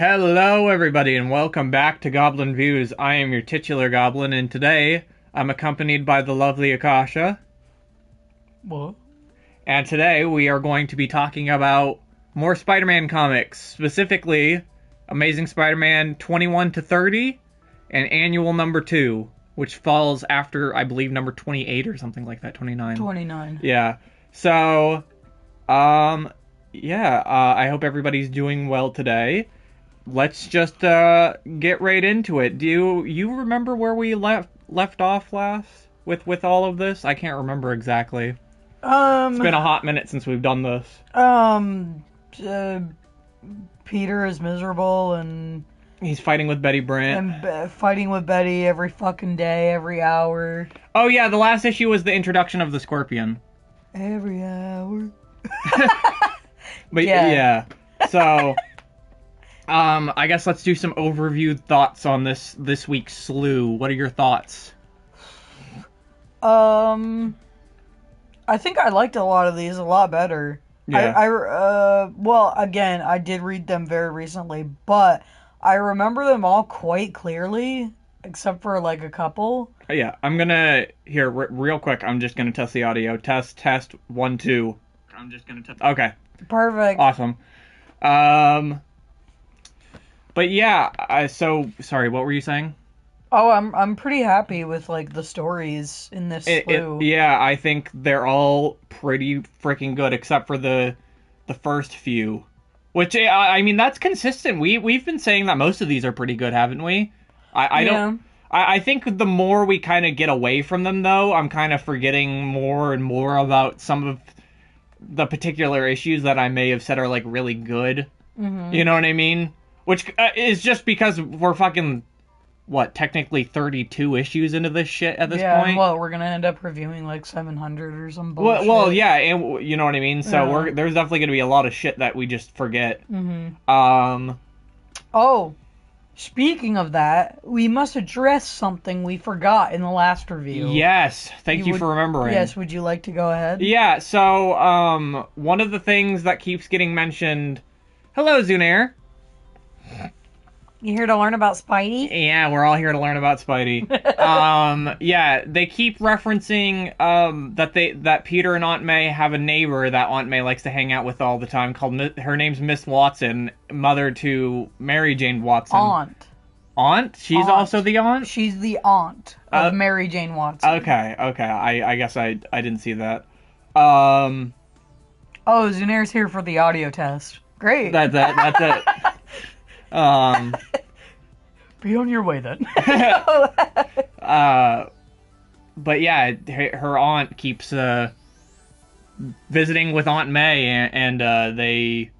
Hello, everybody, and welcome back to Goblin Views. I am your titular Goblin, and today I'm accompanied by the lovely Akasha. What? And today we are going to be talking about more Spider-Man comics, specifically Amazing Spider-Man 21 to 30 and Annual number 2, which falls after, I believe, number 28 or something like that, 29. 29. Yeah. So, I hope everybody's doing well today. Let's just get right into it. Do you remember where we left off last with all of this? I can't remember exactly. It's been a hot minute since we've done this. Peter is miserable and He's fighting with Betty Brant. and fighting with Betty every fucking day, every hour. Oh yeah, the last issue was the introduction of the Scorpion. Every hour. But yeah. So I guess let's do some overview thoughts on this week's slew. What are your thoughts? I think I liked a lot of these a lot better. Yeah. Well, again, I did read them very recently, but I remember them all quite clearly, except for like a couple. Yeah, I'm gonna real quick. I'm just gonna test the audio. Test 1 2. I'm just gonna test. Okay. Perfect. Awesome. But yeah. So sorry. What were you saying? Oh, I'm pretty happy with like the stories in this slew. Yeah, I think they're all pretty freaking good, except for the first few, which I mean that's consistent. We've been saying that most of these are pretty good, haven't we? I think the more we kind of get away from them, though, I'm kind of forgetting more and more about some of the particular issues that I may have said are like really good. Mm-hmm. You know what I mean? Which is just because we're fucking, technically 32 issues into this shit at this point? Well, we're gonna end up reviewing like 700 or some bullshit. Well, yeah, and you know what I mean? So there's definitely gonna be a lot of shit that we just forget. Mm-hmm. Oh, speaking of that, we must address something we forgot in the last review. Yes, thank you for remembering. Yes, would you like to go ahead? Yeah, so, one of the things that keeps getting mentioned... Hello, Zunair. You here to learn about Spidey? Yeah, we're all here to learn about Spidey. Yeah, they keep referencing that Peter and Aunt May have a neighbor that Aunt May likes to hang out with all the time. Her name's Miss Watson, mother to Mary Jane Watson. Aunt? She's also the aunt? She's the aunt of Mary Jane Watson. Okay. I guess I didn't see that. Oh, Zunair's here for the audio test. Great. That's it. Be on your way then. But yeah, her aunt keeps visiting with Aunt May, and they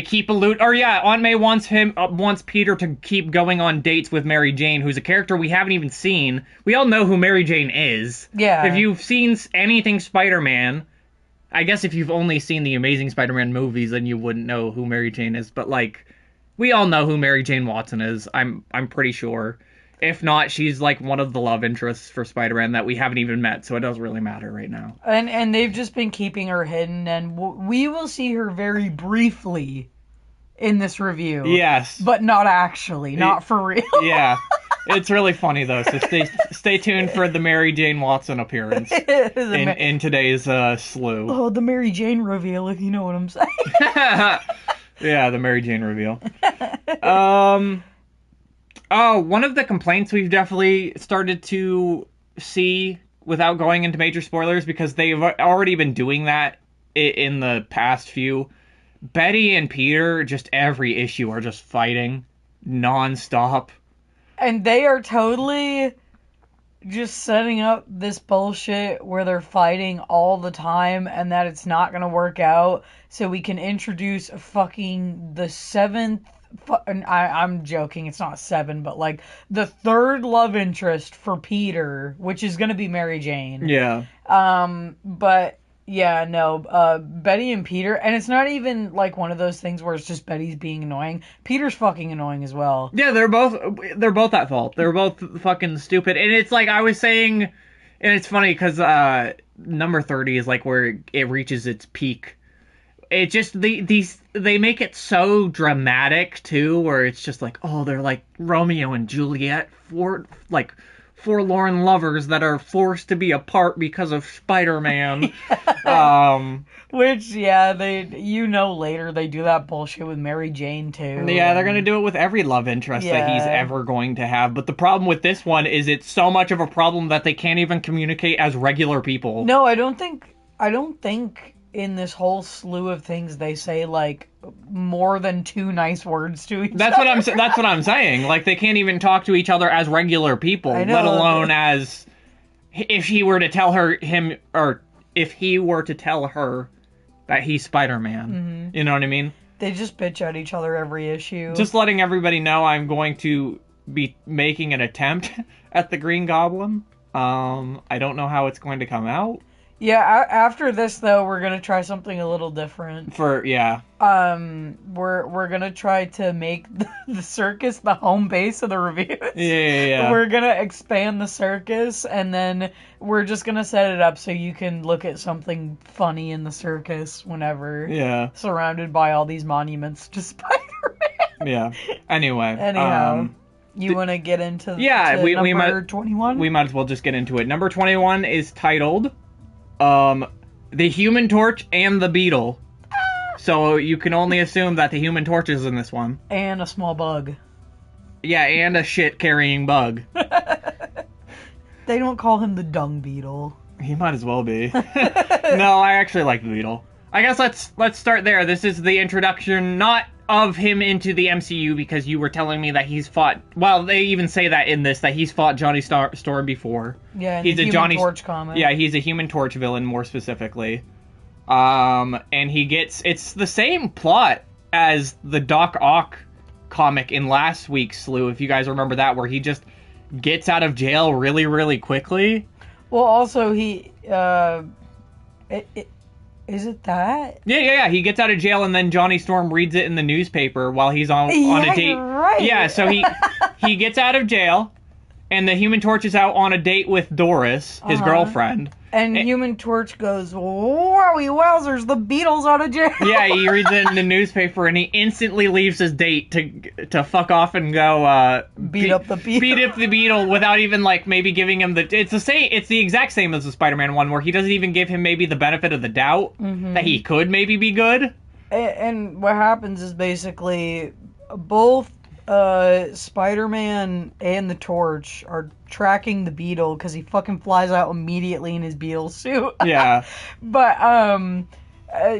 keep Aunt May wants Peter to keep going on dates with Mary Jane, who's a character we haven't even seen. We all know who Mary Jane is. Yeah. If you've seen anything Spider-Man, I guess if you've only seen the Amazing Spider-Man movies, then you wouldn't know who Mary Jane is. But like, we all know who Mary Jane Watson is. I'm pretty sure. If not, she's like one of the love interests for Spider-Man that we haven't even met, so it doesn't really matter right now. And they've just been keeping her hidden, and we will see her very briefly in this review. Yes. But not actually, not for real. Yeah. It's really funny, though, so stay tuned for the Mary Jane Watson appearance in today's slew. Oh, the Mary Jane reveal, if you know what I'm saying. Yeah, the Mary Jane reveal. One of the complaints we've definitely started to see, without going into major spoilers, because they've already been doing that in the past few, Betty and Peter, just every issue, are just fighting non-stop. And they are totally just setting up this bullshit where they're fighting all the time and that it's not going to work out so we can introduce fucking the seventh... I'm joking, it's not 7, but like the third love interest for Peter, which is going to be Mary Jane. Yeah. But... yeah, no, Betty and Peter, and it's not even like one of those things where it's just Betty's being annoying. Peter's fucking annoying as well. Yeah, they're both at fault. They're both fucking stupid. And it's like I was saying, and it's funny because number 30 is like where it reaches its peak it just they make it so dramatic too, where it's just like, oh, they're like Romeo and Juliet, forlorn lovers that are forced to be apart because of Spider-Man. Which, yeah, later they do that bullshit with Mary Jane too. Yeah, they're gonna do it with every love interest that he's ever going to have. But the problem with this one is it's so much of a problem that they can't even communicate as regular people. No, I don't think in this whole slew of things they say like more than 2 nice words to each other. That's what I'm saying. Like, they can't even talk to each other as regular people, let alone as if he were to tell her that he's Spider-Man. Mm-hmm. You know what I mean? They just bitch at each other every issue. Just letting everybody know I'm going to be making an attempt at the Green Goblin. I don't know how it's going to come out. Yeah, after this though, we're gonna try something a little different. We're gonna try to make the circus the home base of the reviews. Yeah. We're gonna expand the circus, and then we're just gonna set it up so you can look at something funny in the circus whenever. Yeah. Surrounded by all these monuments to Spider-Man. Yeah. Anyhow. You want to get into number 21? We might as well just get into it. Number 21 is titled The Human Torch and the Beetle. So you can only assume that the Human Torch is in this one. And a small bug. Yeah, and a shit-carrying bug. They don't call him the Dung Beetle. He might as well be. No, I actually like the Beetle. I guess let's start there. This is the introduction, not of him into the MCU, because you were telling me that he's fought... Well, they even say that in this, that he's fought Johnny Storm before. Yeah, he's a Human Torch comic. Yeah, he's a Human Torch villain, more specifically. And he gets... It's the same plot as the Doc Ock comic in last week's slew, if you guys remember that, where he just gets out of jail really, really quickly. Well, also, he... Is it that? Yeah. He gets out of jail, and then Johnny Storm reads it in the newspaper while he's on a date. You're right. Yeah, so he gets out of jail, and the Human Torch is out on a date with Doris, his girlfriend. And Human Torch goes, "Wowie wowzers, the Beetle's out of jail." Yeah, he reads it in the newspaper, and he instantly leaves his date to fuck off and go beat up the Beetle. Beat up the Beetle without even maybe giving him It's the exact same as the Spider-Man one, where he doesn't even give him maybe the benefit of the doubt that he could maybe be good. And what happens is basically both Spider-Man and the Torch are tracking the Beetle because he fucking flies out immediately in his Beetle suit. Yeah. But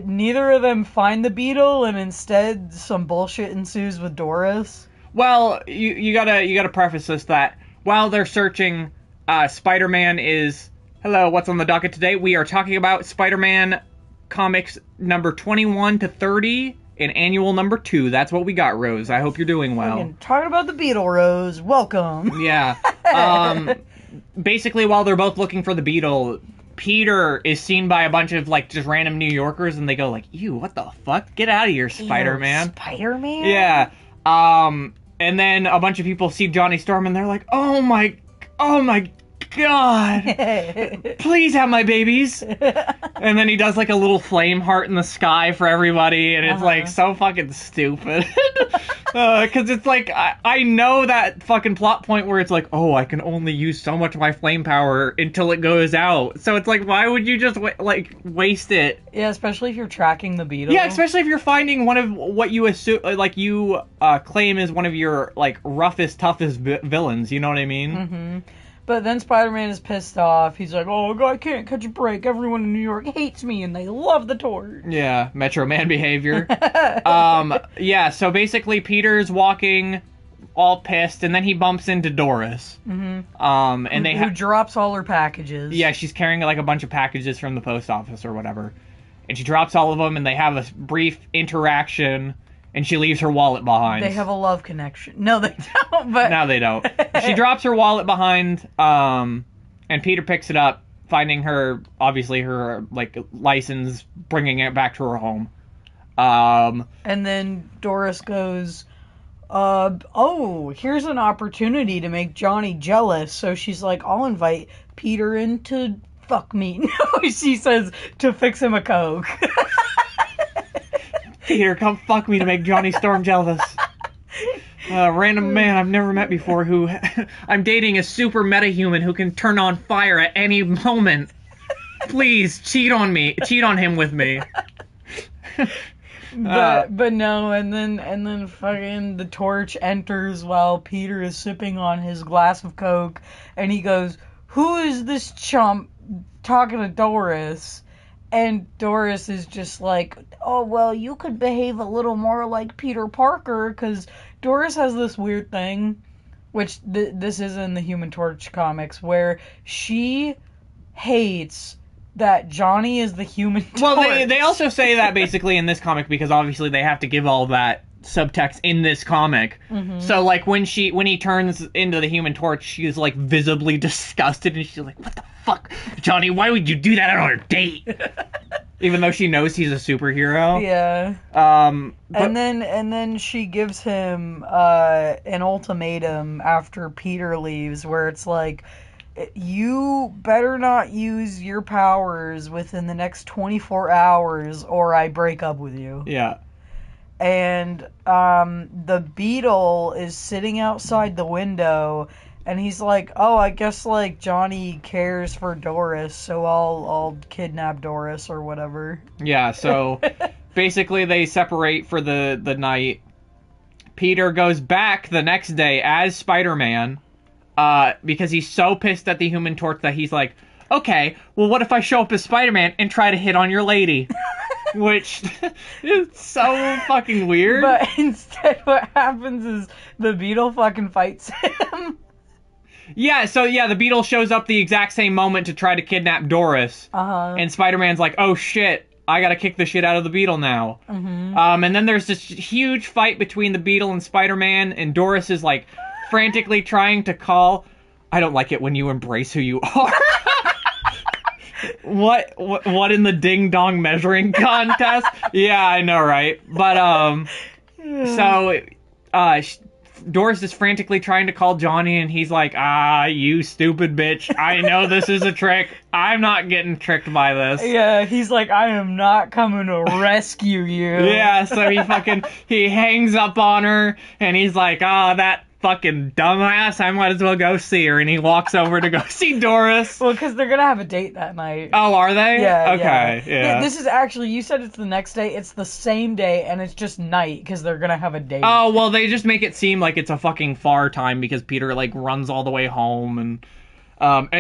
neither of them find the Beetle, and instead some bullshit ensues with Doris. Well, you gotta preface this that while they're searching, Spider-Man is... Hello, what's on the docket today? We are talking about Spider-Man comics number 21 to 30 in annual number 2. That's what we got, Rose. I hope you're doing well. Talking about the Beetle, Rose. Welcome. Yeah. Basically, while they're both looking for the Beetle, Peter is seen by a bunch of just random New Yorkers, and they go ew, what the fuck? Get out of here, Spider-Man. Spider-Man? Yeah. And then a bunch of people see Johnny Storm, and they're like, oh my God, please have my babies. And then he does a little flame heart in the sky for everybody, and it's so fucking stupid. Because it's I know that fucking plot point where it's I can only use so much of my flame power until it goes out. So it's why would you just waste it? Yeah, especially if you're tracking the Beetle. Yeah, especially if you're finding one of what you assume you claim is one of your roughest, toughest villains. You know what I mean? Mm-hmm. But then Spider-Man is pissed off. He's like, oh, God, I can't catch a break. Everyone in New York hates me, and they love the Torch. Yeah, Metro Man behavior. Yeah, so basically Peter's walking all pissed, and then he bumps into Doris. Mm-hmm. And who drops all her packages. Yeah, she's carrying a bunch of packages from the post office or whatever. And she drops all of them, and they have a brief interaction... And she leaves her wallet behind. They have a love connection. No, they don't. But no, they don't. She drops her wallet behind, and Peter picks it up, finding her, obviously, her, license, bringing it back to her home. And then Doris goes, here's an opportunity to make Johnny jealous. So she's like, I'll invite Peter in to fuck me. No, she says, to fix him a Coke. Peter, come fuck me to make Johnny Storm jealous. A random man I've never met before who I'm dating a super metahuman who can turn on fire at any moment. Please cheat on him with me. But no, and then fucking the Torch enters while Peter is sipping on his glass of Coke, and he goes, "Who is this chump talking to Doris?" And Doris is just like, "Oh, well, you could behave a little more like Peter Parker," because Doris has this weird thing, which this is in the Human Torch comics, where she hates that Johnny is the Human Torch. Well, they also say that basically in this comic because obviously they have to give all that subtext in this comic. Mm-hmm. So like when he turns into the Human Torch, she's like visibly disgusted and she's like, "What the fuck, Johnny? Why would you do that on our date?" Even though she knows he's a superhero. Yeah. And then she gives him an ultimatum after Peter leaves, where it's like, "You better not use your powers within the next 24 hours or I break up with you." Yeah. And the Beetle is sitting outside the window, and he's like, "Oh, I guess like Johnny cares for Doris, so I'll kidnap Doris or whatever." Yeah, so basically they separate for the night. Peter goes back the next day as Spider-Man. Because he's so pissed at the Human Torch that he's like, "Okay, well, what if I show up as Spider-Man and try to hit on your lady?" Which is so fucking weird. But instead what happens is the Beetle fucking fights him. Yeah, so the Beetle shows up the exact same moment to try to kidnap Doris. Uh-huh. And Spider-Man's like, "Oh shit, I gotta kick the shit out of the Beetle now." Mm-hmm. And then there's this huge fight between the Beetle and Spider-Man, and Doris is like frantically trying to call. I don't like it when you embrace who you are. What in the ding dong measuring contest? Yeah, I know, right? But so Doris is frantically trying to call Johnny, and he's like, "You stupid bitch. I know this is a trick. I'm not getting tricked by this." Yeah, he's like, "I am not coming to rescue you." Yeah, so he hangs up on her, and he's like, that fucking dumbass, I might as well go see her. And he walks over to go see Doris. Well, because they're going to have a date that night. Oh, are they? Yeah. Okay, yeah. This is actually, you said it's the next day. It's the same day, and it's just night, because they're going to have a date. Oh, well, they just make it seem like it's a fucking far time, because Peter, like, runs all the way home, and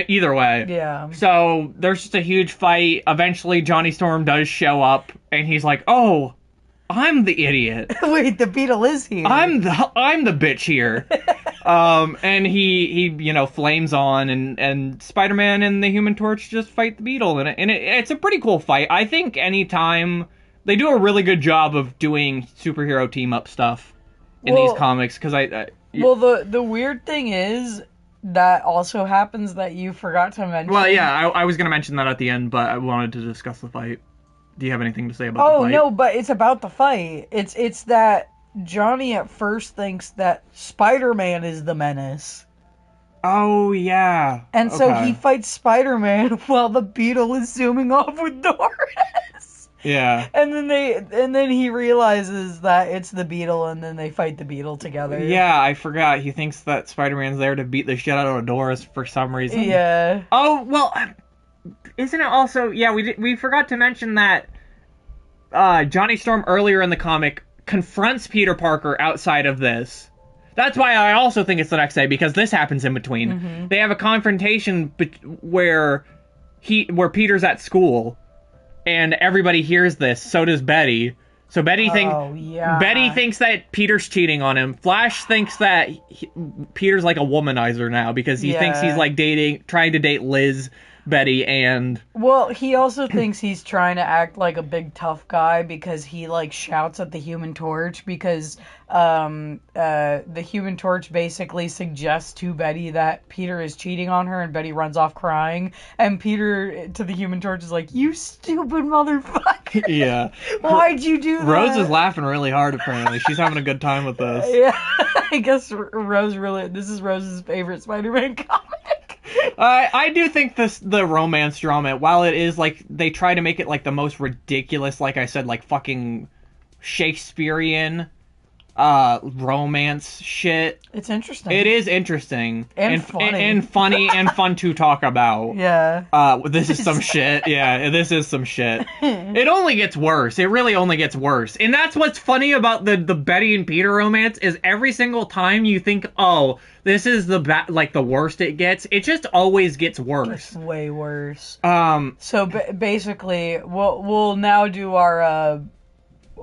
either way. Yeah. So, there's just a huge fight. Eventually, Johnny Storm does show up, and he's like, "Oh, I'm the idiot. Wait, the Beetle is here. I'm the bitch here." And he flames on, and Spider-Man and the Human Torch just fight the Beetle, and it's a pretty cool fight. I think anytime they do a really good job of doing superhero team up stuff in these comics, because well, the weird thing is that also happens that you forgot to mention. Well, yeah, I was gonna mention that at the end, but I wanted to discuss the fight. Do you have anything to say about the fight? Oh, no, but it's about the fight. It's that Johnny at first thinks that Spider-Man is the menace. Oh, yeah. And so he fights Spider-Man while the Beetle is zooming off with Doris. Yeah. And then he realizes that it's the Beetle, and then they fight the Beetle together. Yeah, I forgot. He thinks that Spider-Man's there to beat the shit out of Doris for some reason. Yeah. Oh, well, isn't it also... Yeah, we forgot to mention that Johnny Storm earlier in the comic confronts Peter Parker outside of this. That's why I also think it's the next day, because this happens in between. Mm-hmm. They have a confrontation where Peter's at school, and everybody hears this. So does Betty. So Betty thinks that Peter's cheating on him. Flash thinks that Peter's like a womanizer now, because he thinks he's like trying to date Liz, Betty, and... Well, he also thinks he's trying to act like a big tough guy because he, like, shouts at the Human Torch because the Human Torch basically suggests to Betty that Peter is cheating on her, and Betty runs off crying, and Peter to the Human Torch is like, "You stupid motherfucker." Yeah. Why'd you do that? Rose is laughing really hard, apparently. She's having a good time with this. Yeah, I guess this is Rose's favorite Spider-Man comic. I do think the romance drama, while it is, like, they try to make it, like, the most ridiculous, like I said, like, fucking Shakespearean romance shit. It's interesting. It is interesting And funny. and funny and fun to talk about. Yeah. This is some shit. Yeah, this is some shit. It only gets worse. It really only gets worse. And that's what's funny about the Betty and Peter romance is every single time you think, oh, this is the the worst it gets. It just always gets worse. It's way worse. So basically, we'll now do our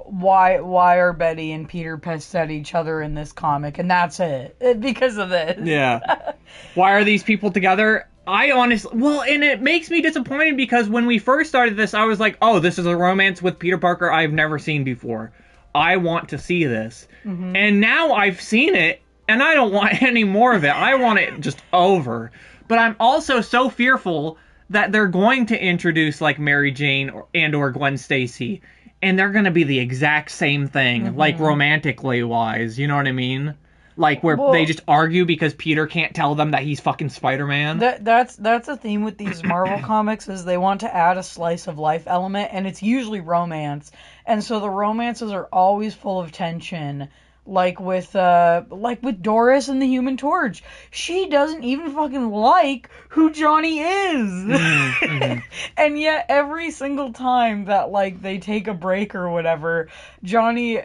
why are Betty and Peter pissed at each other in this comic, and that's it. Because of this. Yeah. Why are these people together? I honestly... Well, and it makes me disappointed because when we first started this, I was like, oh, this is a romance with Peter Parker I've never seen before. I want to see this. Mm-hmm. And now I've seen it, and I don't want any more of it. I want it just over. But I'm also so fearful that they're going to introduce, like, Mary Jane or Gwen Stacy, and they're gonna be the exact same thing, like, romantically wise, you know what I mean? Like, where they just argue because Peter can't tell them that he's fucking Spider-Man. That's a theme with these Marvel comics, is they want to add a slice of life element, and it's usually romance. And so the romances are always full of tension. Like with Doris and the Human Torch. She doesn't even fucking like who Johnny is. Mm-hmm. And yet every single time that, like, they take a break or whatever, Johnny,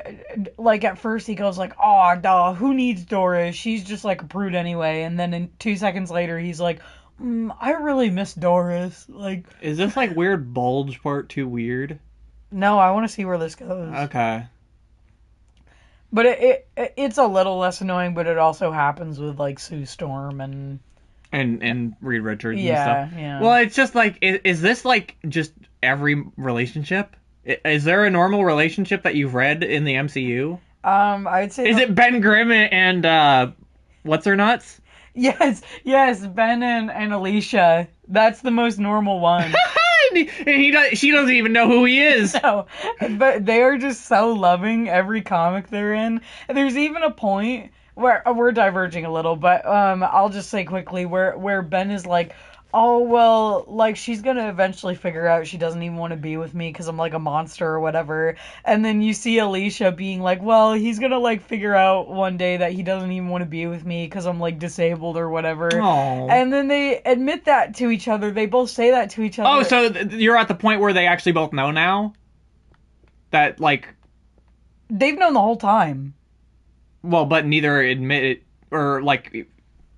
like, at first he goes like, oh, duh, who needs Doris? She's just like a prude anyway. And then 2 seconds later he's like, I really miss Doris. Like, is this like Weird Bulge Part 2 weird? No, I want to see where this goes. Okay. But it's a little less annoying, but it also happens with, like, Sue Storm and Reed Richards and stuff. Yeah. Well, it's just like, is this like just every relationship? Is there a normal relationship that you've read in the MCU? I'd say... Is it Ben Grimm and what's her nuts? Yes, Ben and Alicia. That's the most normal one. And she doesn't even know who he is. No, but they are just so loving every comic they're in. And there's even a point where we're diverging a little, but I'll just say quickly where Ben is like, oh, well, like, she's gonna eventually figure out she doesn't even want to be with me because I'm, like, a monster or whatever. And then you see Alicia being like, well, he's gonna, like, figure out one day that he doesn't even want to be with me because I'm, like, disabled or whatever. Aww. And then they admit that to each other. They both say that to each other. Oh, so you're at the point where they actually both know now? That, like... They've known the whole time. Well, but neither admit it, or, like...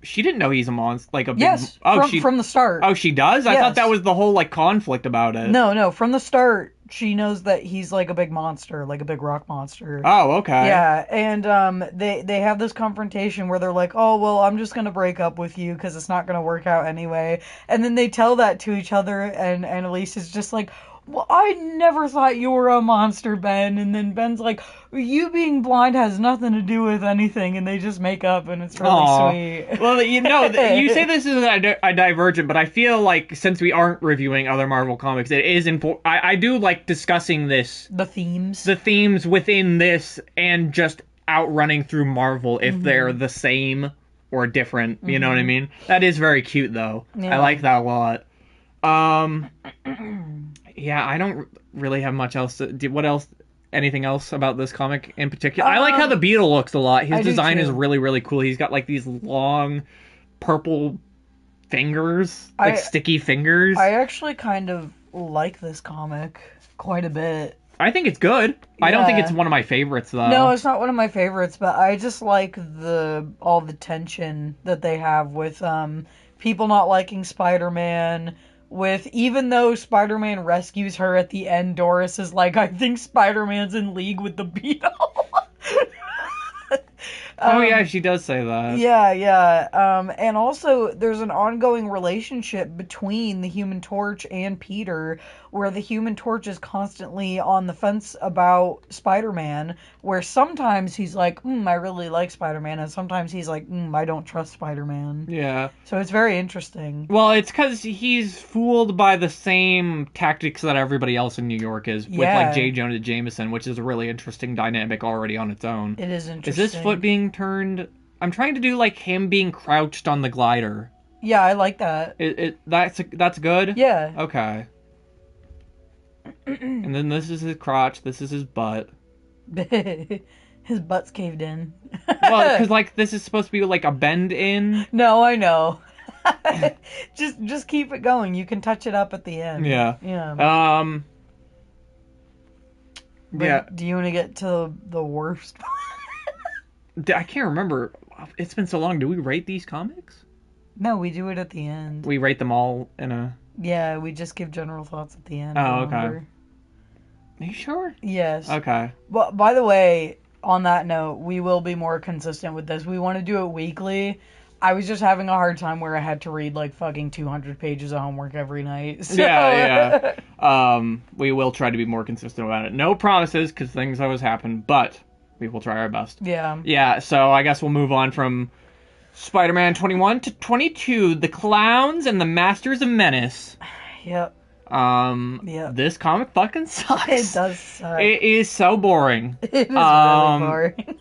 She didn't know he's a monster, like a big... Yes, from the start. Oh, she does? I yes. thought that was the whole, like, conflict about it. No, from the start, she knows that he's, like, a big monster, like a big rock monster. Oh, okay. Yeah, and they have this confrontation where they're like, oh, well, I'm just gonna break up with you because it's not gonna work out anyway. And then they tell that to each other, and Elise is just like, well, I never thought you were a monster, Ben. And then Ben's like, you being blind has nothing to do with anything. And they just make up, and it's really sweet. Well, you know, you say this is a divergent, but I feel like since we aren't reviewing other Marvel comics, it is important. I do like discussing this. The themes within this and just outrunning through Marvel if they're the same or different. You know what I mean? That is very cute, though. Yeah. I like that a lot. Yeah, I don't really have much else to do. What else? Anything else about this comic in particular? I like how the Beetle looks a lot. His design is really, really cool. He's got, like, these long purple fingers, like sticky fingers. I actually kind of like this comic quite a bit. I think it's good. Yeah. I don't think it's one of my favorites, though. No, it's not one of my favorites, but I just like all the tension that they have with people not liking Spider-Man. With, even though Spider-Man rescues her at the end, Doris is like, I think Spider-Man's in league with the Beetle. Oh, yeah, she does say that. Yeah. And also, there's an ongoing relationship between the Human Torch and Peter, where the Human Torch is constantly on the fence about Spider-Man, where sometimes he's like, I really like Spider-Man, and sometimes he's like, I don't trust Spider-Man. Yeah. So it's very interesting. Well, it's because he's fooled by the same tactics that everybody else in New York is, with, like, J. Jonah Jameson, which is a really interesting dynamic already on its own. It is interesting. Is this foot being turned? I'm trying to do, like, him being crouched on the glider. Yeah, I like that. That's good? Yeah. Okay. And then this is his crotch, this is his butt. His butt's caved in. Well, because like this is supposed to be like a bend in. No, I know. just keep it going. You can touch it up at the end. Yeah. Yeah. But Yeah. do you want to get to the worst? I can't remember. It's been so long. Do we rate these comics? No, we do it at the end. We rate them all in a... Yeah, we just give general thoughts at the end. Oh, okay. Remember? Are you sure? Yes. Okay. Well, by the way, on that note, we will be more consistent with this. We want to do it weekly. I was just having a hard time where I had to read like fucking 200 pages of homework every night. So. Yeah. We will try to be more consistent about it. No promises, because things always happen, but we will try our best. Yeah. Yeah, so I guess we'll move on from Spider-Man 21 to 22, The Clowns and the Masters of Menace. Yep. Yep. This comic fucking sucks. It does suck. It is so boring. It is really boring.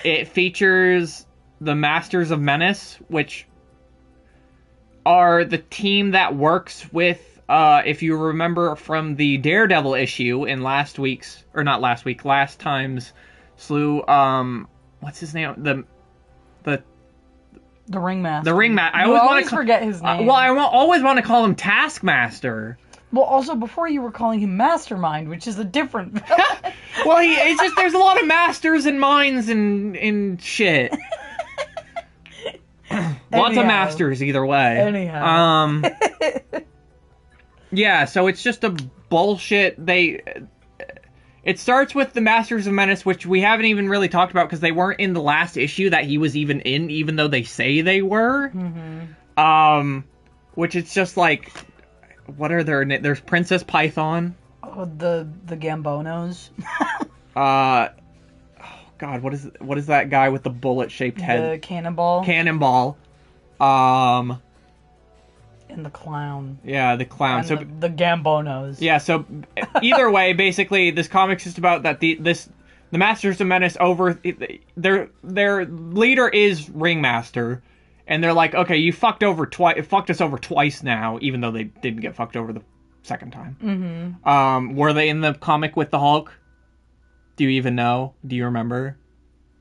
It features the Masters of Menace, which are the team that works with, if you remember from the Daredevil issue in last time's slew, what's his name? The Ringmaster. The Ringmaster. I always forget his name. Well, I always want to call him Taskmaster. Well, also, before you were calling him Mastermind, which is a different villain. Well, it's just, there's a lot of masters and minds and shit. Lots of masters, either way. Anyhow. Yeah, so it's just a bullshit. It starts with the Masters of Menace, which we haven't even really talked about because they weren't in the last issue that he was even in, even though they say they were. Mm-hmm. Which it's just like, what are their names? There's Princess Python. Oh, the Gambonos. Oh God, what is that guy with the bullet-shaped head? The Cannonball. Cannonball. And the Clown. Yeah, the Clown. And so the Gambonos. Yeah, so either way, basically, this comic's just about that the Masters of Menace their leader is Ringmaster, and they're like, okay, you fucked us over twice now, even though they didn't get fucked over the second time. Mm-hmm. Were they in the comic with the Hulk? Do you even know? Do you remember?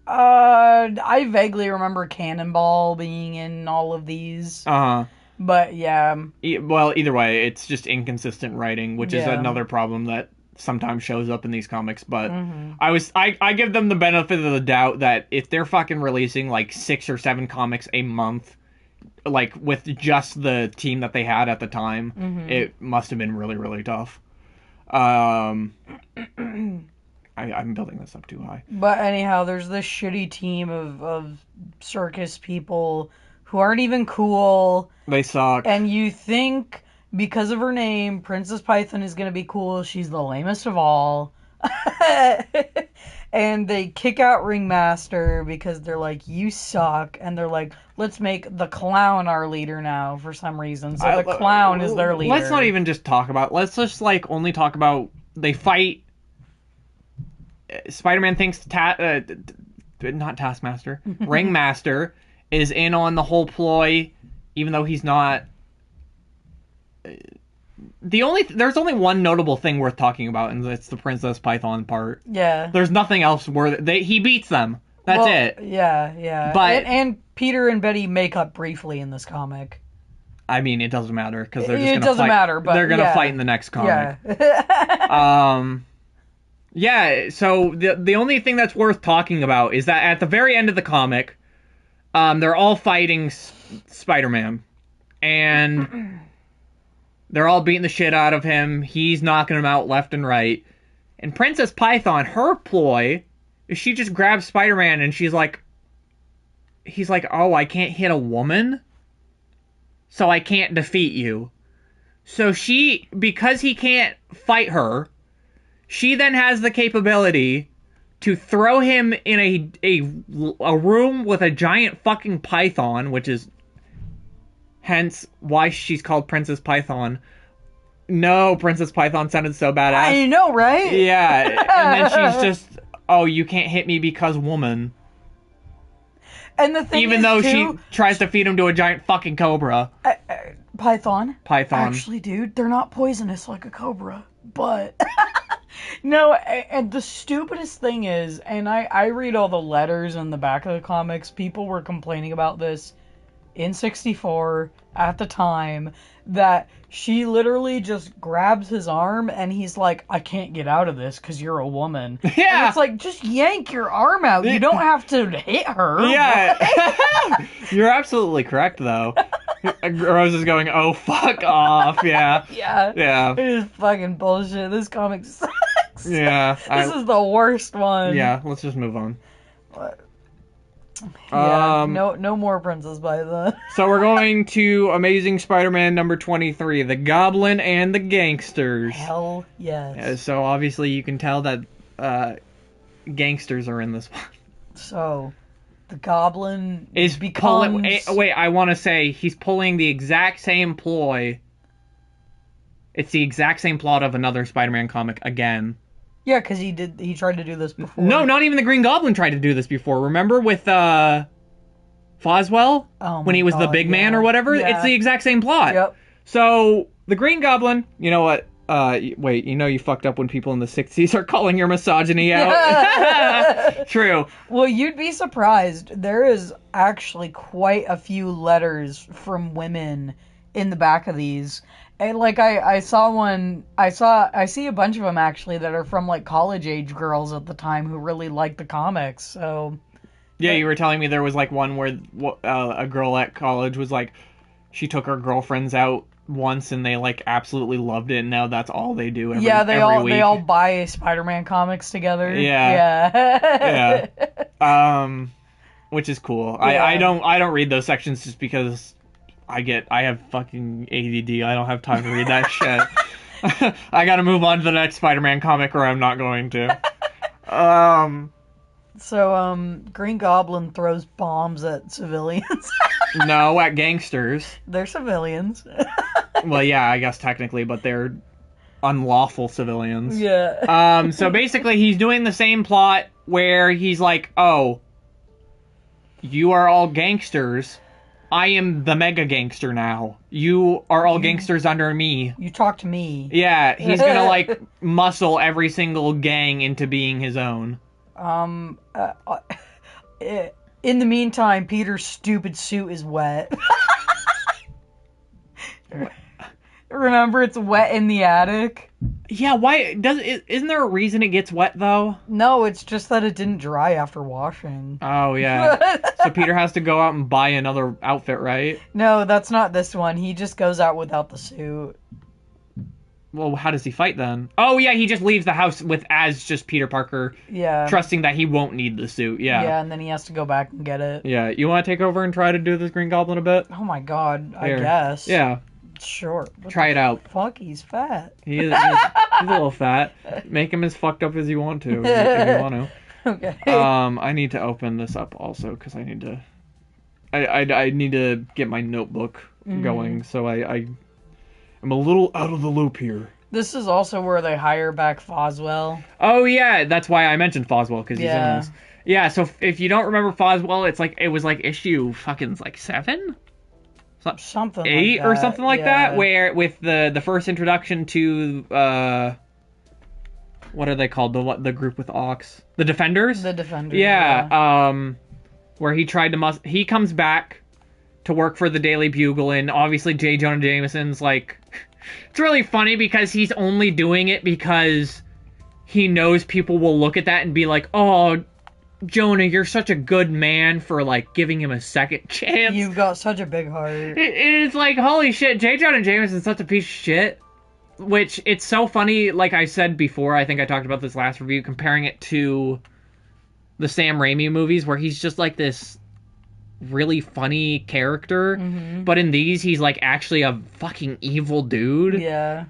I vaguely remember Cannonball being in all of these. But yeah. Well, either way, it's just inconsistent writing, which is another problem that sometimes shows up in these comics. But I give them the benefit of the doubt that if they're fucking releasing like 6 or 7 comics a month, like with just the team that they had at the time, it must have been really, really tough. I'm building this up too high. But anyhow, there's this shitty team of circus people who aren't even cool. They suck. And you think, because of her name, Princess Python is going to be cool. She's the lamest of all. And they kick out Ringmaster because they're like, you suck. And they're like, let's make the Clown our leader now for some reason. So the Clown is their leader. Let's not even just talk about... Let's just, like, only talk about... They fight... Spider-Man thinks... not Taskmaster. Ringmaster is in on the whole ploy, even though he's not. There's only one notable thing worth talking about, and it's the Princess Python part. Yeah. There's nothing else worth. He beats them. That's it. Yeah. But and Peter and Betty make up briefly in this comic. I mean, it doesn't matter because they're just gonna fight. It doesn't matter, but they're gonna fight in the next comic. Yeah. Yeah. So the only thing that's worth talking about is that at the very end of the comic, they're all fighting Spider-Man, and they're all beating the shit out of him. He's knocking them out left and right. And Princess Python, her ploy is she just grabs Spider-Man and he's like, oh, I can't hit a woman, so I can't defeat you. So because he can't fight her, she then has the capability to throw him in a room with a giant fucking python, which is hence why she's called Princess Python. No, Princess Python sounded so badass. I know, right? Yeah, and then she's just, oh, you can't hit me because woman. And the thing even though she tries to feed him to a giant fucking cobra. Python. Python. Actually, dude, they're not poisonous like a cobra, but No, and the stupidest thing is, and I read all the letters in the back of the comics, people were complaining about this in 64 at the time, that she literally just grabs his arm and he's like, I can't get out of this because you're a woman. Yeah. And it's like, just yank your arm out. You don't have to hit her. Yeah. You're absolutely correct, though. Rose is going, oh, fuck off. Yeah. Yeah. Yeah. It is fucking bullshit. This comic sucks. Yeah. This is the worst one. Yeah, let's just move on. What? Yeah, Um, no more Princess by then. So we're going to Amazing Spider-Man number 23, The Goblin and the Gangsters. Hell yes. So obviously you can tell that gangsters are in this one. So, the Goblin Wait, I want to say he's pulling the exact same ploy. It's the exact same plot of another Spider-Man comic again. Yeah, because he tried to do this before. No, not even the Green Goblin tried to do this before. Remember with Foswell? When he was the big man or whatever? Yeah. It's the exact same plot. Yep. So, the Green Goblin, you know what? Wait, you know you fucked up when people in the 60s are calling your misogyny out? True. Well, you'd be surprised. There is actually quite a few letters from women in the back of these. And, like, I saw one, I see a bunch of them, actually, that are from, like, college-age girls at the time who really liked the comics, so... Yeah, you were telling me there was, like, one where a girl at college was, like, she took her girlfriends out once and they, like, absolutely loved it, and now that's all they do every week. They all buy Spider-Man comics together. Yeah. Yeah. Which is cool. Yeah. I don't read those sections just because... I have fucking ADD. I don't have time to read that shit. I gotta move on to the next Spider-Man comic or I'm not going to. So, Green Goblin throws bombs at civilians. No, at gangsters. They're civilians. Well, yeah, I guess technically, but they're unlawful civilians. Yeah. So basically he's doing the same plot where he's like, oh, you are all gangsters. I am the mega gangster now. You are all gangsters under me. You talk to me. Yeah, he's gonna, like, muscle every single gang into being his own. In the meantime, Peter's stupid suit is wet. Remember, it's wet in the attic? Yeah, why isn't there a reason it gets wet though? No, it's just that it didn't dry after washing. Oh yeah. So Peter has to go out and buy another outfit, right? No, that's not this one. He just goes out without the suit. Well, how does he fight then? Oh yeah, he just leaves the house as just Peter Parker. Yeah. Trusting that he won't need the suit. Yeah. Yeah, and then he has to go back and get it. Yeah. You want to take over and try to do this Green Goblin a bit? Oh my god, Here. I guess. Yeah. Sure. Try it out. Fuck, he's fat. He's a little fat. Make him as fucked up as you want to, if you want to. Okay. I need to open this up also because I need to. I need to get my notebook going, so I'm a little out of the loop here. This is also where they hire back Foswell. Oh yeah, that's why I mentioned Foswell because he's in this. Yeah, so if you don't remember Foswell, it was like issue fucking like 7. Something 8 like or something like yeah. that, where with the first introduction to what are they called, the group with Ox, the Defenders. Yeah. Where he tried to he comes back to work for the Daily Bugle, and obviously J. Jonah Jameson's like, it's really funny because he's only doing it because he knows people will look at that and be like, oh, Jonah, you're such a good man for, like, giving him a second chance. You've got such a big heart. It's like, holy shit, J. Jonah Jameson's such a piece of shit. Which, it's so funny, like I said before, I think I talked about this last review, comparing it to the Sam Raimi movies, where he's just, like, this really funny character. But in these, he's, like, actually a fucking evil dude. Yeah.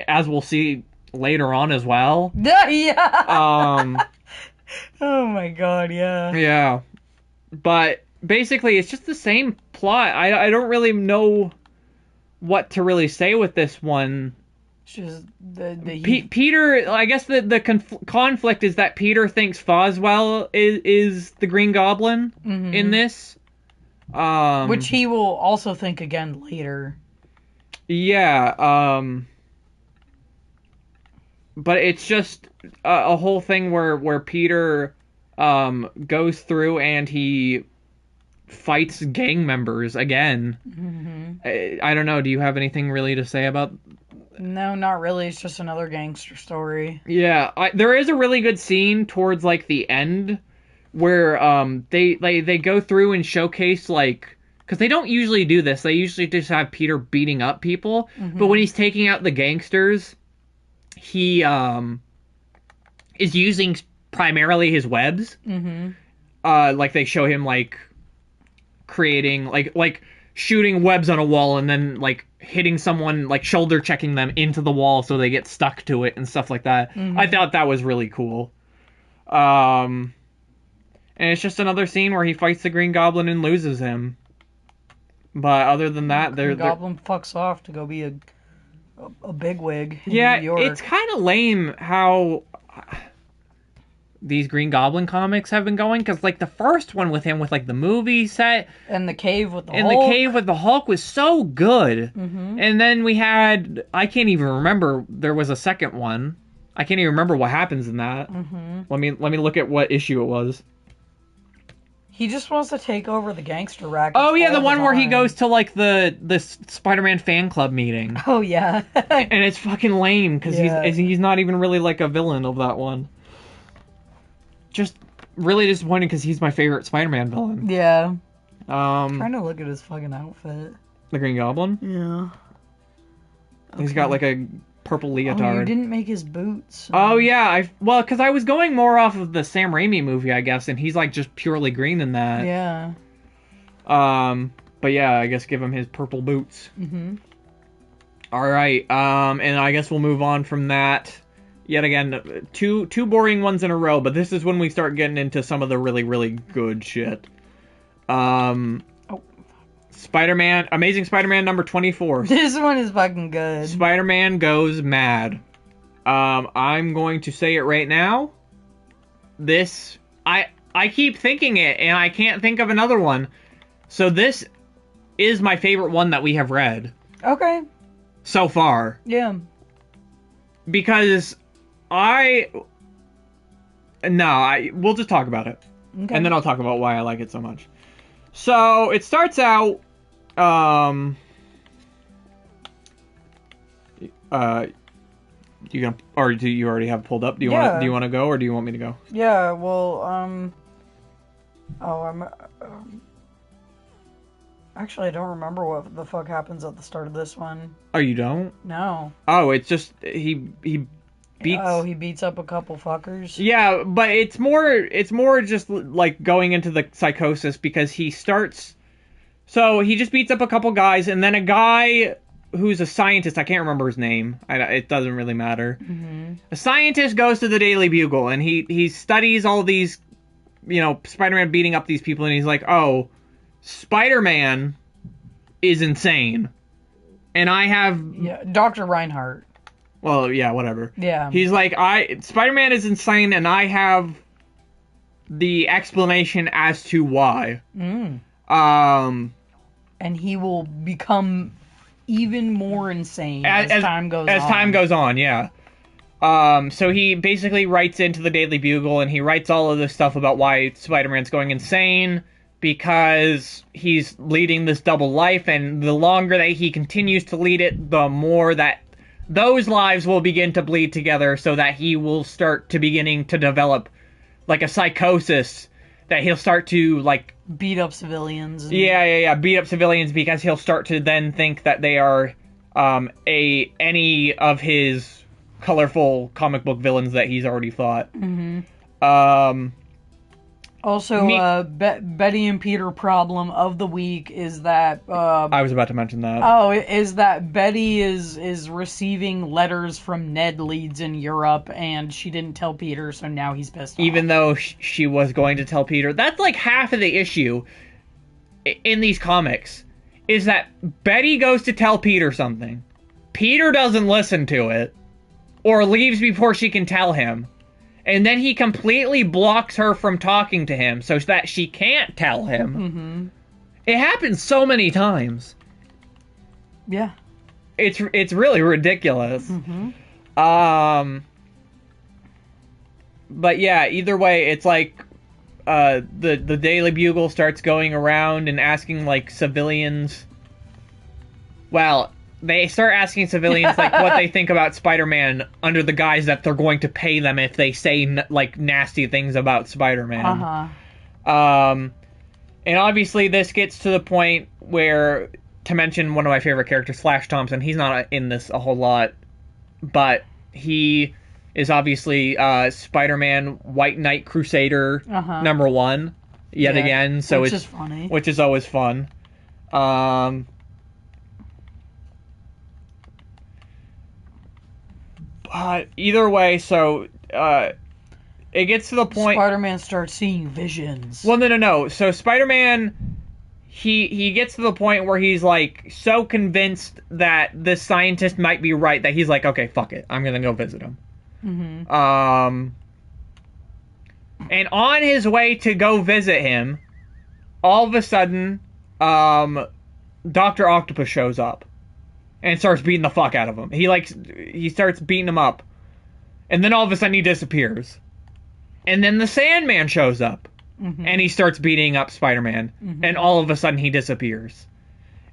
As we'll see later on as well. Yeah! Oh my god, yeah. Yeah. But basically, it's just the same plot. I don't really know what to really say with this one. It's just Peter, I guess the conflict is that Peter thinks Foswell is the Green Goblin in this. Which he will also think again later. Yeah, but it's just a whole thing where Peter goes through and he fights gang members again. I don't know. Do you have anything really to say about? No, not really. It's just another gangster story. Yeah, there is a really good scene towards like the end where they go through and showcase like, because they don't usually do this. They usually just have Peter beating up people, but when he's taking out the gangsters, he is using primarily his webs. Like they show him like creating like shooting webs on a wall and then like hitting someone, like shoulder checking them into the wall so they get stuck to it and stuff like that. I thought that was really cool. And it's just another scene where he fights the Green Goblin and loses him. But other than that, Goblin fucks off to go be a bigwig in yeah, New York. it's kind of lame how these Green Goblin comics have been going, because like the first one with him with like the movie set and the cave with the and Hulk. the cave with the Hulk was so good. And then we had, I can't even remember, there was a second one. I can't even remember what happens in that. Let me look at what issue it was. He just wants to take over the gangster racket. Oh yeah, the one where he goes to like the Spider-Man fan club meeting. Oh yeah. And it's fucking lame because he's not even really like a villain of that one. Just really disappointing because he's my favorite Spider-Man villain. Yeah. Trying to look at his fucking outfit. The Green Goblin? Yeah. Okay. He's got like a purple leotard. Oh, you didn't make his boots. Oh yeah, because I was going more off of the Sam Raimi movie, I guess, and he's like just purely green in that. Yeah. But yeah, I guess give him his purple boots. All right. And I guess we'll move on from that. Yet again, two boring ones in a row, but this is when we start getting into some of the really, really good shit. Spider-Man, Amazing Spider-Man number 24. This one is fucking good. Spider-Man goes mad. I'm going to say it right now. This, I keep thinking it, and I can't think of another one. So this is my favorite one that we have read. Okay. So far. Yeah. Because we'll just talk about it. Okay. And then I'll talk about why I like it so much. So, it starts out, do you already have it pulled up? Do you want to go, or do you want me to go? Yeah, well, actually, I don't remember what the fuck happens at the start of this one. Oh, you don't? No. Oh, it's just, he beats... Oh, he beats up a couple fuckers? Yeah, but it's more just, like, going into the psychosis, because he starts... So, he just beats up a couple guys, and then a guy who's a scientist, I can't remember his name, it doesn't really matter. A scientist goes to the Daily Bugle, and he studies all these, Spider-Man beating up these people, and he's like, oh, Spider-Man is insane. And I have... Yeah, Dr. Reinhardt. Well, yeah, whatever. Yeah. He's like, Spider-Man is insane, and I have the explanation as to why. And he will become even more insane as time goes on. As time goes on, yeah. So he basically writes into the Daily Bugle, and he writes all of this stuff about why Spider-Man's going insane, because he's leading this double life, and the longer that he continues to lead it, the more that those lives will begin to bleed together, so that he will start to beginning to develop, like, a psychosis, that he'll start to, like... beat up civilians. Yeah, beat up civilians, because he'll start to then think that they are any of his colorful comic book villains that he's already fought. Also, Betty and Peter problem of the week is that... I was about to mention that. Oh, is that Betty is receiving letters from Ned Leeds in Europe, and she didn't tell Peter, so now he's pissed off. Even though she was going to tell Peter. That's like half of the issue in these comics, is that Betty goes to tell Peter something. Peter doesn't listen to it, or leaves before she can tell him. And then he completely blocks her from talking to him so that she can't tell him. It happens so many times. Yeah. It's really ridiculous. But yeah, either way, it's like the Daily Bugle starts going around and asking like civilians. Well, they start asking civilians like what they think about Spider-Man under the guise that they're going to pay them if they say like nasty things about Spider-Man. And obviously this gets to the point where, to mention one of my favorite characters, Flash Thompson, he's not in this a whole lot, but he is obviously Spider-Man White Knight Crusader #1 yet again. So which is funny. Which is always fun. But either way, so it gets to the point Spider-Man starts seeing visions. Well, no. So Spider-Man, he gets to the point where he's like so convinced that this scientist might be right that he's like, okay, fuck it, I'm gonna go visit him. And on his way to go visit him, all of a sudden, Dr. Octopus shows up and starts beating the fuck out of him. He starts beating him up, and then all of a sudden he disappears. And then the Sandman shows up, and he starts beating up Spider-Man, and all of a sudden he disappears.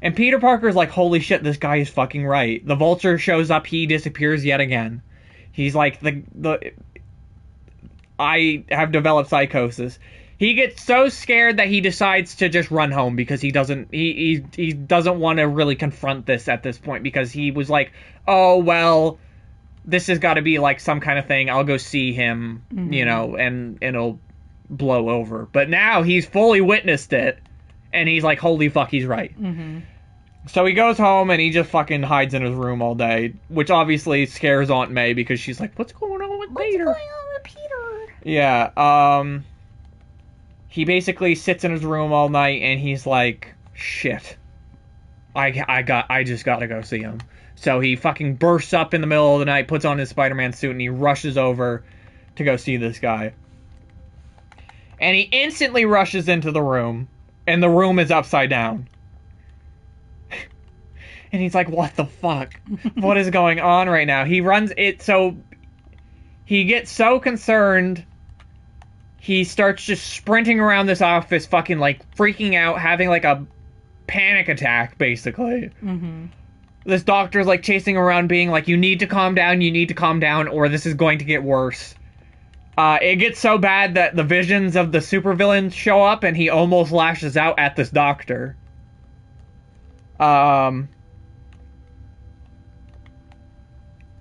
And Peter Parker's like, holy shit, this guy is fucking right. The Vulture shows up, he disappears yet again. He's like, I have developed psychosis. He gets so scared that he decides to just run home because he doesn't want to really confront this at this point, because he was like, oh, well, this has got to be like some kind of thing. I'll go see him, you know, and it'll blow over. But now he's fully witnessed it, and he's like, holy fuck, he's right. So he goes home and he just fucking hides in his room all day, which obviously scares Aunt May because she's like, what's going on with Peter? What's going on with Peter? Yeah, he basically sits in his room all night and he's like, shit, I just gotta go see him. So he fucking bursts up in the middle of the night, puts on his Spider-Man suit, and he rushes over to go see this guy. And he instantly rushes into the room, and the room is upside down. And he's like, what the fuck? What is going on right now? He runs it, so he gets so concerned, he starts just sprinting around this office, fucking, like, freaking out, having, like, a panic attack, basically. This doctor's, like, chasing around, being like, you need to calm down, or this is going to get worse. It gets so bad that the visions of the supervillains show up, and he almost lashes out at this doctor.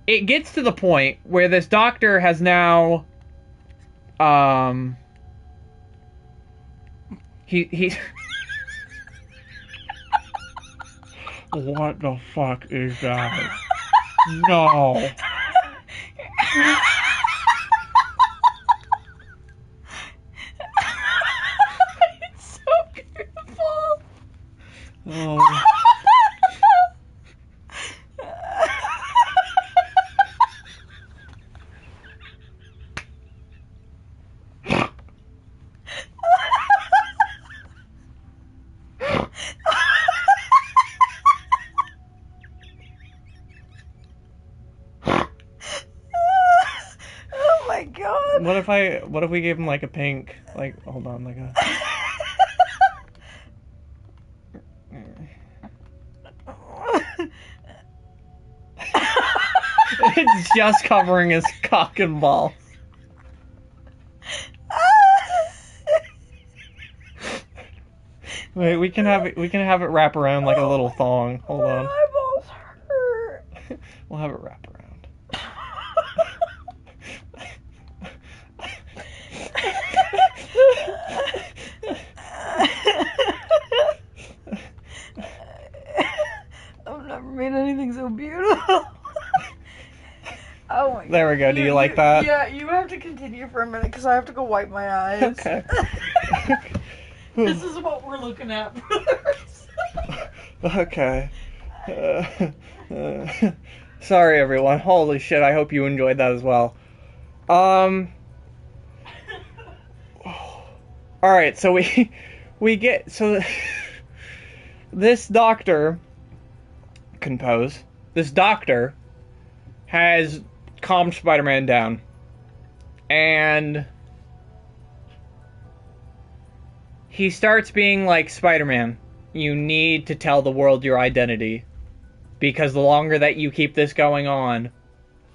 It gets to the point where this doctor has now, he What the fuck is that? No. It's so beautiful. Oh. What if we gave him like a pink, like, hold on, like a... It's just covering his cock and balls. Wait, we can have it wrap around like a little thong. Hold on. My eyeballs hurt. We'll have it wrap around. I've never made anything so beautiful. Oh my God. There we go. Do you like that? Yeah, you have to continue for a minute because I have to go wipe my eyes. Okay. This is what we're looking at. Okay. Sorry, everyone. Holy shit, I hope you enjoyed that as well. Alright, so we get... So, this doctor... This doctor has calmed Spider-Man down. And he starts being like, Spider-Man, you need to tell the world your identity. Because the longer that you keep this going on,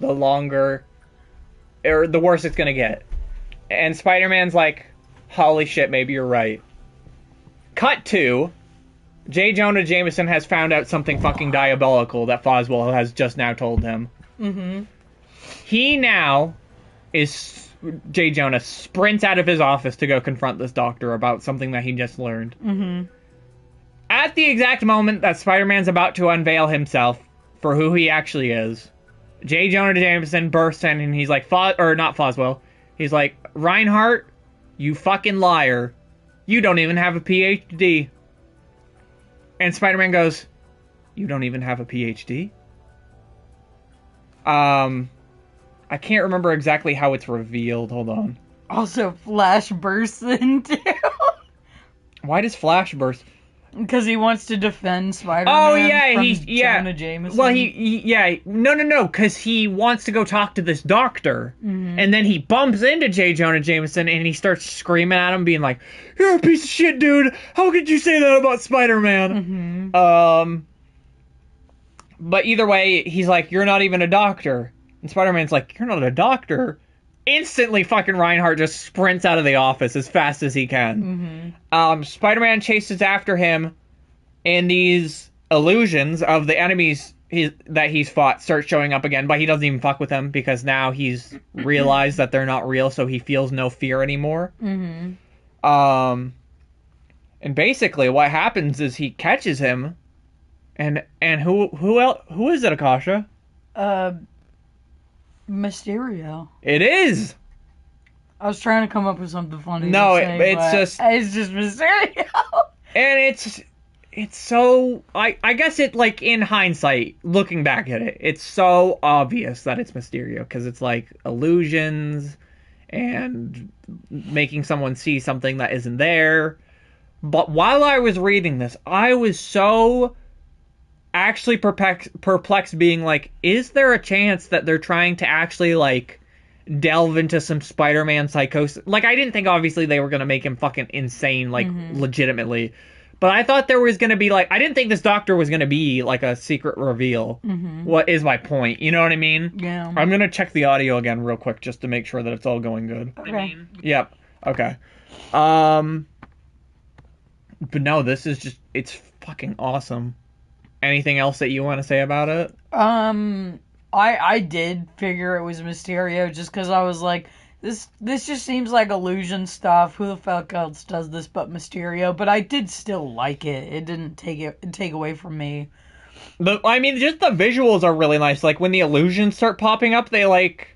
the worse it's gonna get. And Spider-Man's like, holy shit, maybe you're right. Cut to, J. Jonah Jameson has found out something fucking diabolical that Foswell has just now told him. Mm-hmm. He now J. Jonah sprints out of his office to go confront this doctor about something that he just learned. Mm-hmm. At the exact moment that Spider-Man's about to unveil himself for who he actually is, J. Jonah Jameson bursts in and he's like, not Foswell. He's like, Reinhardt, you fucking liar. You don't even have a PhD. And Spider-Man goes, you don't even have a PhD? I can't remember exactly how it's revealed. Hold on. Also, Flash bursts in too. Why does Flash burst? Because he wants to defend Spider-Man. Oh yeah, from yeah. Jonah Jameson. Well, no, because he wants to go talk to this doctor, and then he bumps into J. Jonah Jameson, and he starts screaming at him, being like, "You're a piece of shit, dude! How could you say that about Spider-Man?" But either way, he's like, "You're not even a doctor," and Spider-Man's like, "You're not a doctor." Instantly, fucking Reinhardt just sprints out of the office as fast as he can. Spider-Man chases after him, and these illusions of the enemies that he's fought start showing up again, but he doesn't even fuck with them because now he's realized that they're not real, so he feels no fear anymore. And basically, what happens is he catches him, and who is it, Akasha? Mysterio. It is. I was trying to come up with something funny. No, to say, it's just Mysterio. And it's so I guess it, like, in hindsight, looking back at it, it's so obvious that it's Mysterio because it's like illusions and making someone see something that isn't there. But while I was reading this, I was so actually perplexed being like, is there a chance that they're trying to actually, like, delve into some Spider-Man psychosis? Like, I didn't think, obviously, they were going to make him fucking insane, like, legitimately. But I thought there was going to be, like, I didn't think this doctor was going to be, like, a secret reveal. What is my point? You know what I mean? Yeah. I'm going to check the audio again real quick just to make sure that it's all going good. Okay. Yep. Okay. But no, this is just, it's fucking awesome. Anything else that you want to say about it? I did figure it was Mysterio just because I was like, this just seems like illusion stuff. Who the fuck else does this but Mysterio? But I did still like it. It didn't take away from me. I mean, just the visuals are really nice. Like, when the illusions start popping up, they, like,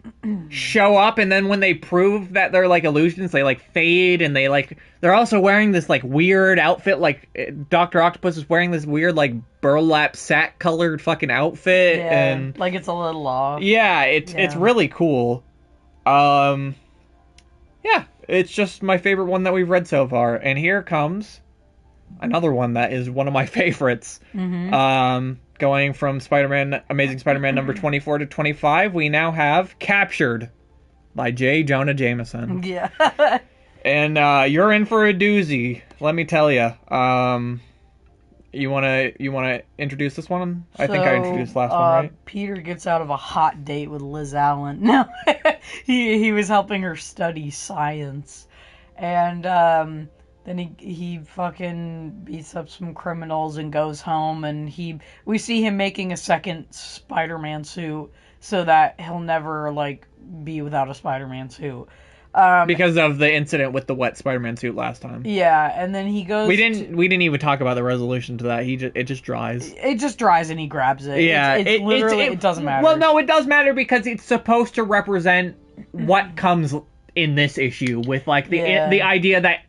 show up, and then when they prove that they're, like, illusions, they, like, fade, and they're also wearing this, like, weird outfit, like, Dr. Octopus is wearing this weird, like, burlap sack-colored fucking outfit, and... like it's a little off. Yeah, it's really cool. Yeah, it's just my favorite one that we've read so far, and here comes another one that is one of my favorites. Going from Amazing Spider-Man number 24 to 25, we now have Captured by J. Jonah Jameson. Yeah. And you're in for a doozy, let me tell you. You wanna introduce this one? I think I introduced the last one, right? Peter gets out of a hot date with Liz Allen. No, he was helping her study science, and then he fucking beats up some criminals and goes home, and we see him making a second Spider-Man suit so that he'll never, like, be without a Spider-Man suit. Because of the incident with the wet Spider-Man suit last time. Yeah, and then he goes. We didn't even talk about the resolution to that. It just dries. It just dries, and he grabs it. Yeah, it doesn't matter. Well, no, it does matter because it's supposed to represent what comes in this issue with, like, the idea that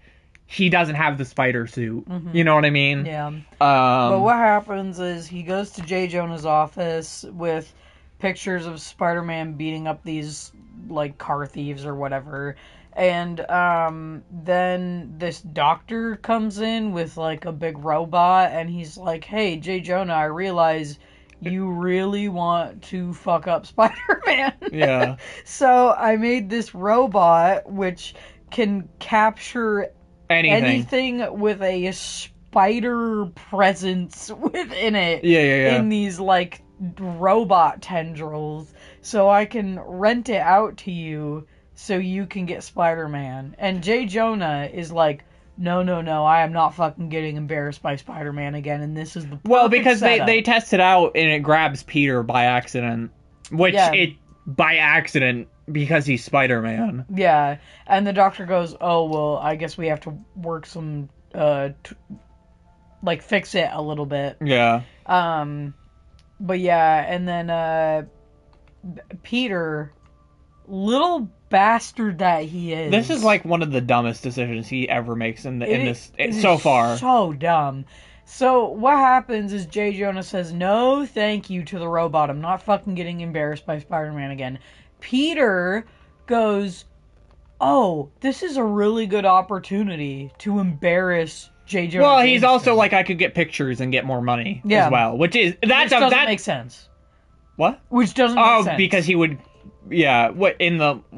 he doesn't have the spider suit. You know what I mean? Yeah. But what happens is he goes to J. Jonah's office with pictures of Spider-Man beating up these, like, car thieves or whatever. And then this doctor comes in with, like, a big robot, and he's like, hey, J. Jonah, I realize you really want to fuck up Spider-Man. Yeah. So I made this robot which can capture anything with a spider presence within it. Yeah. In these, like, robot tendrils. So I can rent it out to you so you can get Spider-Man. And J. Jonah is like, no, I am not fucking getting embarrassed by Spider-Man again, and this is the perfect because setup. they test it out, and it grabs Peter by accident. By accident, because he's Spider-Man. Yeah, and the doctor goes, oh, well, I guess we have to work some, fix it a little bit. Yeah. But yeah, and then, Peter, little bastard that he is. This is like one of the dumbest decisions he ever makes so far. So dumb. So what happens is J. Jonah says, no thank you to the robot. I'm not fucking getting embarrassed by Spider-Man again. Peter goes, oh, this is a really good opportunity to embarrass J. Jonah Well, Jameson. he's also like, I could get pictures and get more money as well. Which doesn't make sense. What? Which doesn't make sense. Oh, because he would... Yeah,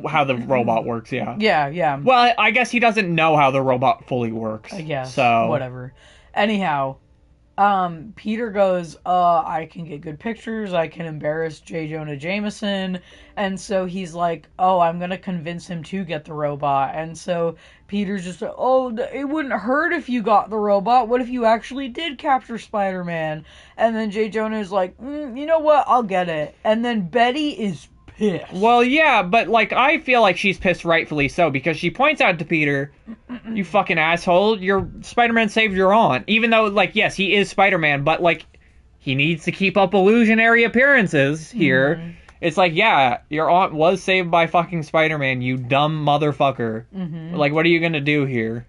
how the robot works, yeah. Yeah. Well, I guess he doesn't know how the robot fully works. I guess. So whatever. Anyhow, Peter goes, I can get good pictures, I can embarrass J. Jonah Jameson, and so he's like, oh, I'm gonna convince him to get the robot, and so Peter's just like, oh, it wouldn't hurt if you got the robot, what if you actually did capture Spider-Man? And then J. Jonah is like, you know what, I'll get it. And then Betty is pissed. Well, yeah, but, like, I feel like she's pissed rightfully so, because she points out to Peter, you fucking asshole, your Spider-Man saved your aunt. Even though, like, yes, he is Spider-Man, but, like, he needs to keep up illusionary appearances here. Mm-hmm. It's like, yeah, your aunt was saved by fucking Spider-Man, you dumb motherfucker. Mm-hmm. Like, what are you gonna do here?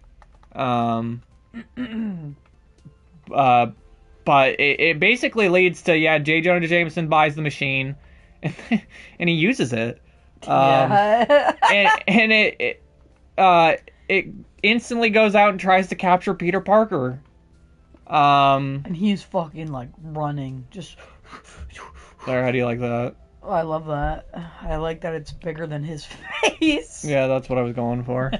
But it basically leads to, yeah, J. Jonah Jameson buys the machine, and he uses it. And it instantly goes out and tries to capture Peter Parker. And he's fucking, like, running. Just... There, how do you like that? Oh, I love that. I like that it's bigger than his face. Yeah, that's what I was going for.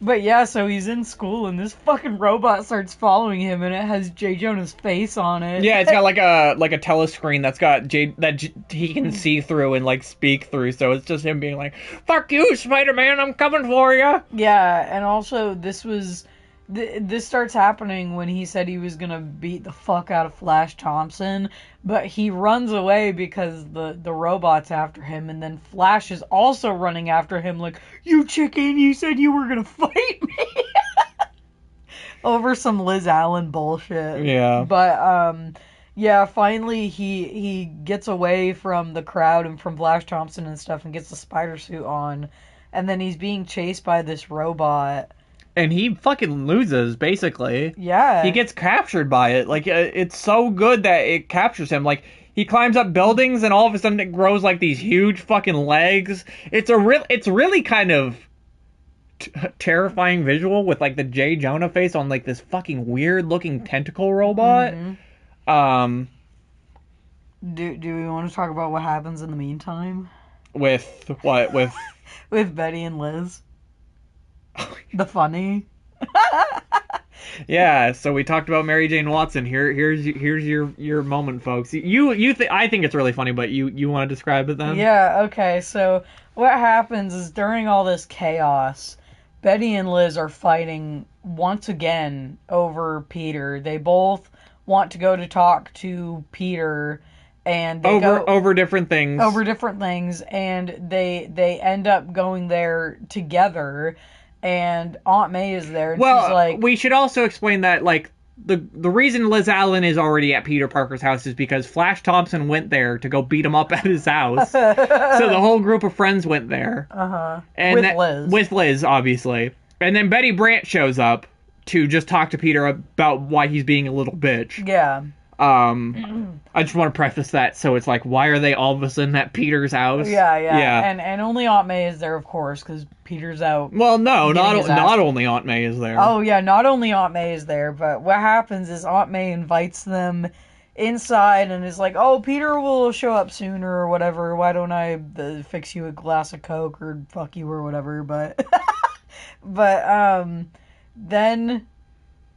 But yeah, so he's in school, and this fucking robot starts following him, and it has J. Jonah's face on it. Yeah, it's got like a telescreen that's got he can see through and like speak through, so it's just him being like, "Fuck you, Spider-Man, I'm coming for you." Yeah, and also this starts happening when he said he was gonna beat the fuck out of Flash Thompson, but he runs away because the robot's after him, and then Flash is also running after him like, you chicken, you said you were gonna fight me! Over some Liz Allen bullshit. Yeah. But, yeah, finally he gets away from the crowd and from Flash Thompson and stuff and gets the spider suit on, and then he's being chased by this robot. And he fucking loses, basically. Yeah. He gets captured by it. Like, it's so good that it captures him. Like, he climbs up buildings, and all of a sudden it grows, like, these huge fucking legs. It's really kind of terrifying visual with, like, the J. Jonah face on, like, this fucking weird-looking tentacle robot. Mm-hmm. Do we want to talk about what happens in the meantime? With what? With Betty and Liz. The funny. Yeah, so we talked about Mary Jane Watson. Here's your moment, folks. I think it's really funny, but you want to describe it then? Yeah, okay. So what happens is during all this chaos, Betty and Liz are fighting once again over Peter. They both want to go to talk to Peter, and they over different things. Over different things, and they end up going there together. And Aunt May is there, and she's like... we should also explain that, like, the reason Liz Allen is already at Peter Parker's house is because Flash Thompson went there to go beat him up at his house. So the whole group of friends went there. And With Liz, obviously. And then Betty Brant shows up to just talk to Peter about why he's being a little bitch. Yeah. I just want to preface that, so it's like, why are they all of a sudden at Peter's house? Yeah. And only Aunt May is there, of course, because Peter's out. Well, no, not only Aunt May is there. Oh, yeah, not only Aunt May is there, but what happens is Aunt May invites them inside and is like, oh, Peter will show up sooner or whatever. Why don't I fix you a glass of Coke or fuck you or whatever? But, then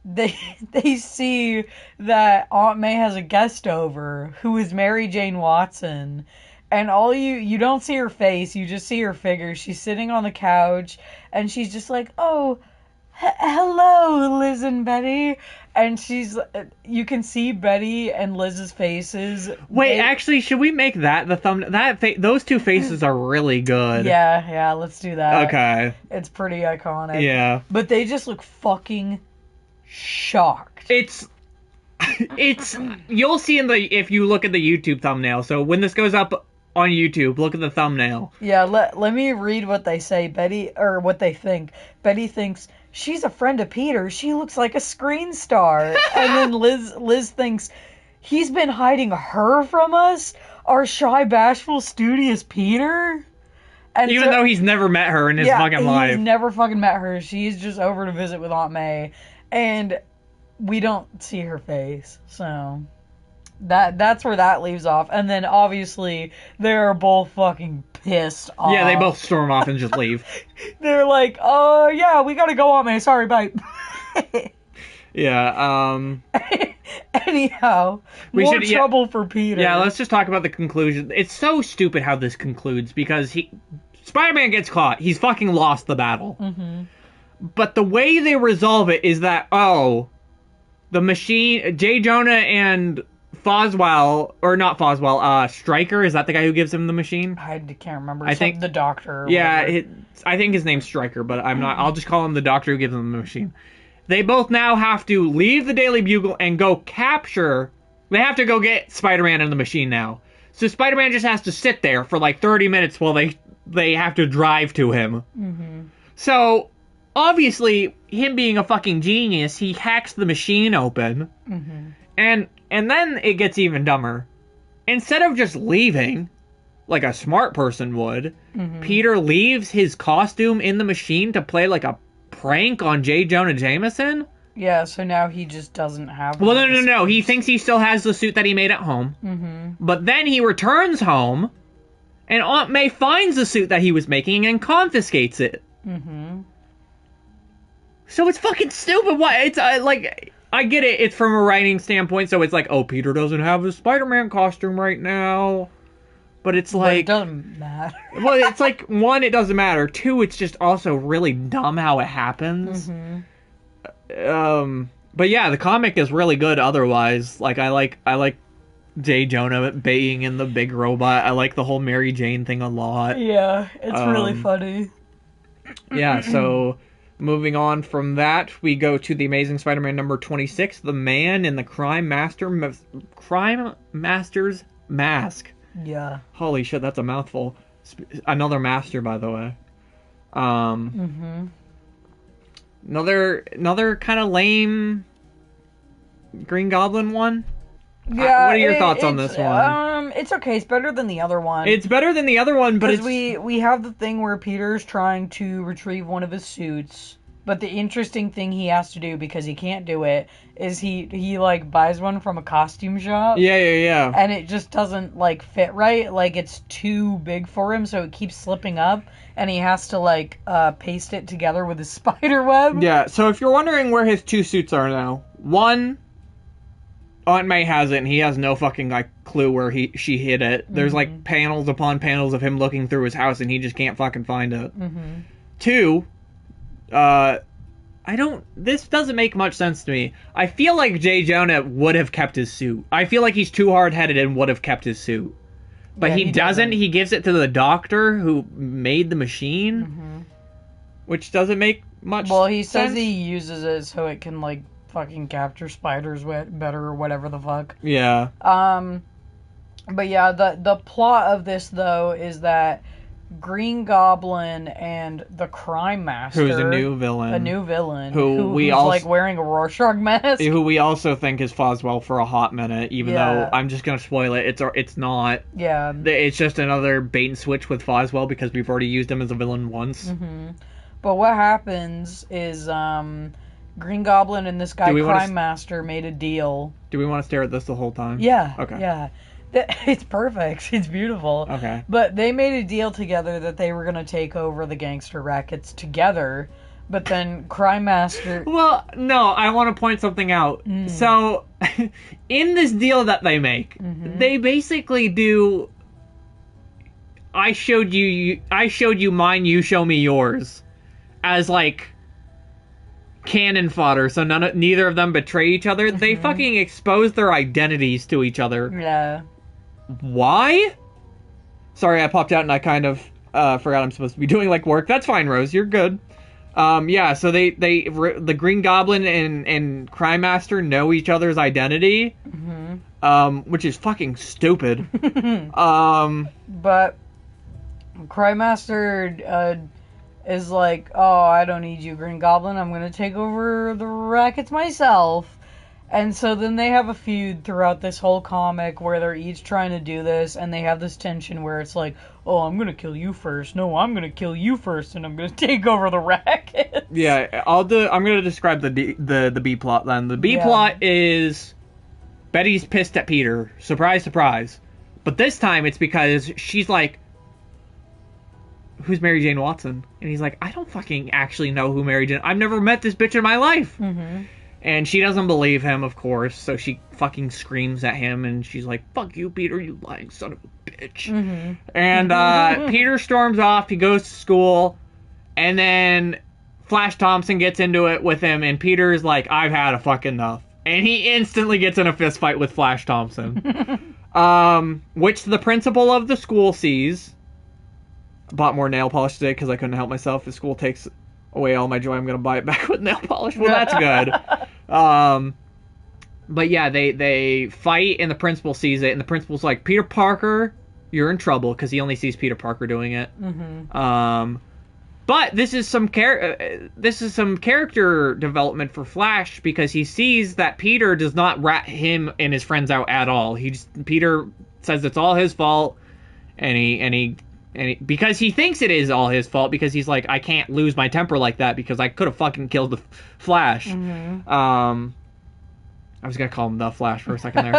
they see that Aunt May has a guest over who is Mary Jane Watson. And you don't see her face, you just see her figure. She's sitting on the couch, and she's just like, oh, hello, Liz and Betty. And you can see Betty and Liz's faces. Wait, actually, should we make that the thumbnail? Those two faces are really good. Yeah, let's do that. Okay. It's pretty iconic. Yeah. But they just look fucking shocked. It's you'll see if you look at the YouTube thumbnail. So when this goes up on YouTube, look at the thumbnail. Yeah, let me read what they say. What they think. Betty thinks, she's a friend of Peter. She looks like a screen star. And then Liz thinks, he's been hiding her from us? Our shy, bashful, studious Peter? And even though he's never met her in his fucking life. He's never fucking met her. She's just over to visit with Aunt May. And we don't see her face, so that's where that leaves off. And then obviously they're both fucking pissed off. Yeah, they both storm off and just leave. They're like, oh yeah, we gotta go, Aunt May. Sorry, bye. Yeah. Anyhow, trouble for Peter. Yeah, let's just talk about the conclusion. It's so stupid how this concludes because Spider-Man gets caught. He's fucking lost the battle. Mm-hmm. But the way they resolve it is that the machine, J. Jonah and Stryker, is that the guy who gives him the machine? I can't remember. I think the doctor. Yeah, I think his name's Stryker, but I'm not. I'll just call him the doctor who gives him the machine. They both now have to leave the Daily Bugle and go capture. They have to go get Spider-Man in the machine now. So Spider-Man just has to sit there for like 30 minutes while they have to drive to him. Mm-hmm. So obviously, him being a fucking genius, he hacks the machine open. Mm-hmm. And then it gets even dumber. Instead of just leaving, like a smart person would, mm-hmm. Peter leaves his costume in the machine to play like a prank on J. Jonah Jameson. Yeah, so now he just doesn't have... Well, no. He thinks he still has the suit that he made at home. Mm-hmm. But then he returns home, and Aunt May finds the suit that he was making and confiscates it. Mm-hmm. So it's fucking stupid. Why? It's I get it. It's from a writing standpoint, so it's like, oh, Peter doesn't have his Spider-Man costume right now. But it's like... But it doesn't matter. Well, it's like, one, it doesn't matter. Two, it's just also really dumb how it happens. Mm-hmm. But yeah, the comic is really good otherwise. Like, I like J. Jonah being in the big robot. I like the whole Mary Jane thing a lot. Yeah, it's really funny. Yeah, so... Moving on from that, we go to the Amazing Spider-Man number 26, The Man in the Crime Master's Mask. Yeah. Holy shit, that's a mouthful. Another master, by the way. Mm-hmm. Another kind of lame Green Goblin one. Yeah. What are your thoughts on this one? It's okay. It's better than the other one. It's better than the other one, but we have the thing where Peter's trying to retrieve one of his suits, but the interesting thing he has to do, because he can't do it, is he like buys one from a costume shop. Yeah. And it just doesn't like fit right. Like it's too big for him, so it keeps slipping up, and he has to like paste it together with his spider web. Yeah. So if you're wondering where his two suits are now, one, Aunt May has it, and he has no fucking like clue where she hid it. There's like panels upon panels of him looking through his house, and he just can't fucking find it. Mm-hmm. Two, this doesn't make much sense to me. I feel like J. Jonah would have kept his suit. I feel like he's too hard-headed and would have kept his suit. But he doesn't. He gives it to the doctor who made the machine, which doesn't make much sense. Well, he says he uses it so it can like fucking capture spiders better or whatever the fuck. Yeah. But yeah, the plot of this though is that Green Goblin and the Crime Master, who's a new villain, who's like wearing a Rorschach mask, who we also think is Foswell for a hot minute, even though I'm just gonna spoil it. It's not. Yeah. It's just another bait and switch with Foswell because we've already used him as a villain once. Mm-hmm. But what happens is Green Goblin and this guy, Do we wanna Crime Master, made a deal. Do we want to stare at this the whole time? Yeah. Okay. Yeah. It's perfect. It's beautiful. Okay. But they made a deal together that they were going to take over the gangster rackets together. But then Crime Master... Well, no, I want to point something out. So, in this deal that they make, they basically do... I showed you mine, you show me yours. As, like, cannon fodder, so neither of them betray each other. They fucking expose their identities to each other. Yeah. Why? Sorry, I popped out and I kind of forgot I'm supposed to be doing, like, work. That's fine, Rose. You're good. Yeah, so the Green Goblin and Crime Master know each other's identity, which is fucking stupid. But Crime Master is like, oh, I don't need you, Green Goblin. I'm going to take over the rackets myself. And so then they have a feud throughout this whole comic where they're each trying to do this, and they have this tension where it's like, oh, I'm going to kill you first. No, I'm going to kill you first, and I'm going to take over the racket. Yeah, I'm going to describe the B plot then. The B plot is Betty's pissed at Peter. Surprise, surprise. But this time it's because she's like, who's Mary Jane Watson? And he's like, I don't fucking actually know who Mary Jane... I've never met this bitch in my life. And she doesn't believe him, of course, so she fucking screams at him, and she's like, fuck you, Peter, you lying son of a bitch. And Peter storms off, he goes to school, and then Flash Thompson gets into it with him, and Peter's like, I've had a fuck enough. And he instantly gets in a fist fight with Flash Thompson. Which the principal of the school sees. I bought more nail polish today because I couldn't help myself. If school takes away all my joy, I'm going to buy it back with nail polish. Well, that's good. But yeah, they fight, and the principal sees it, and the principal's like, Peter Parker, you're in trouble, because he only sees Peter Parker doing it. But this is some character development for Flash, because he sees that Peter does not rat him and his friends out at all. Peter says it's all his fault, and he because he thinks it is all his fault, because he's like, I can't lose my temper like that, because I could have fucking killed the Flash. I was gonna call him the Flash for a second there.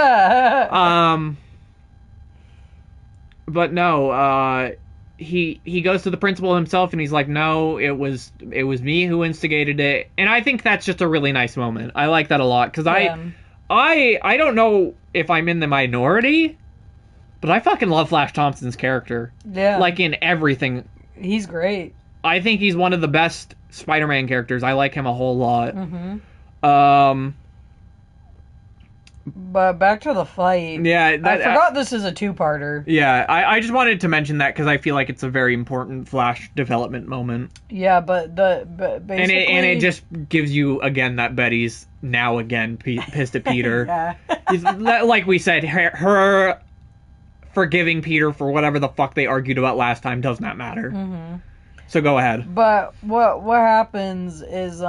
But no, he goes to the principal himself, and he's like, no, it was me who instigated it. And I think that's just a really nice moment. I like that a lot, because I don't know if I'm in the minority, but I fucking love Flash Thompson's character. Yeah. Like, in everything. He's great. I think he's one of the best Spider-Man characters. I like him a whole lot. But back to the fight. Yeah. I forgot this is a two-parter. Yeah, I just wanted to mention that because I feel like it's a very important Flash development moment. Yeah, but basically... And it just gives you, again, that Betty's now again pissed at Peter. Yeah. Like we said, her forgiving Peter for whatever the fuck they argued about last time does not matter. So go ahead. But what happens is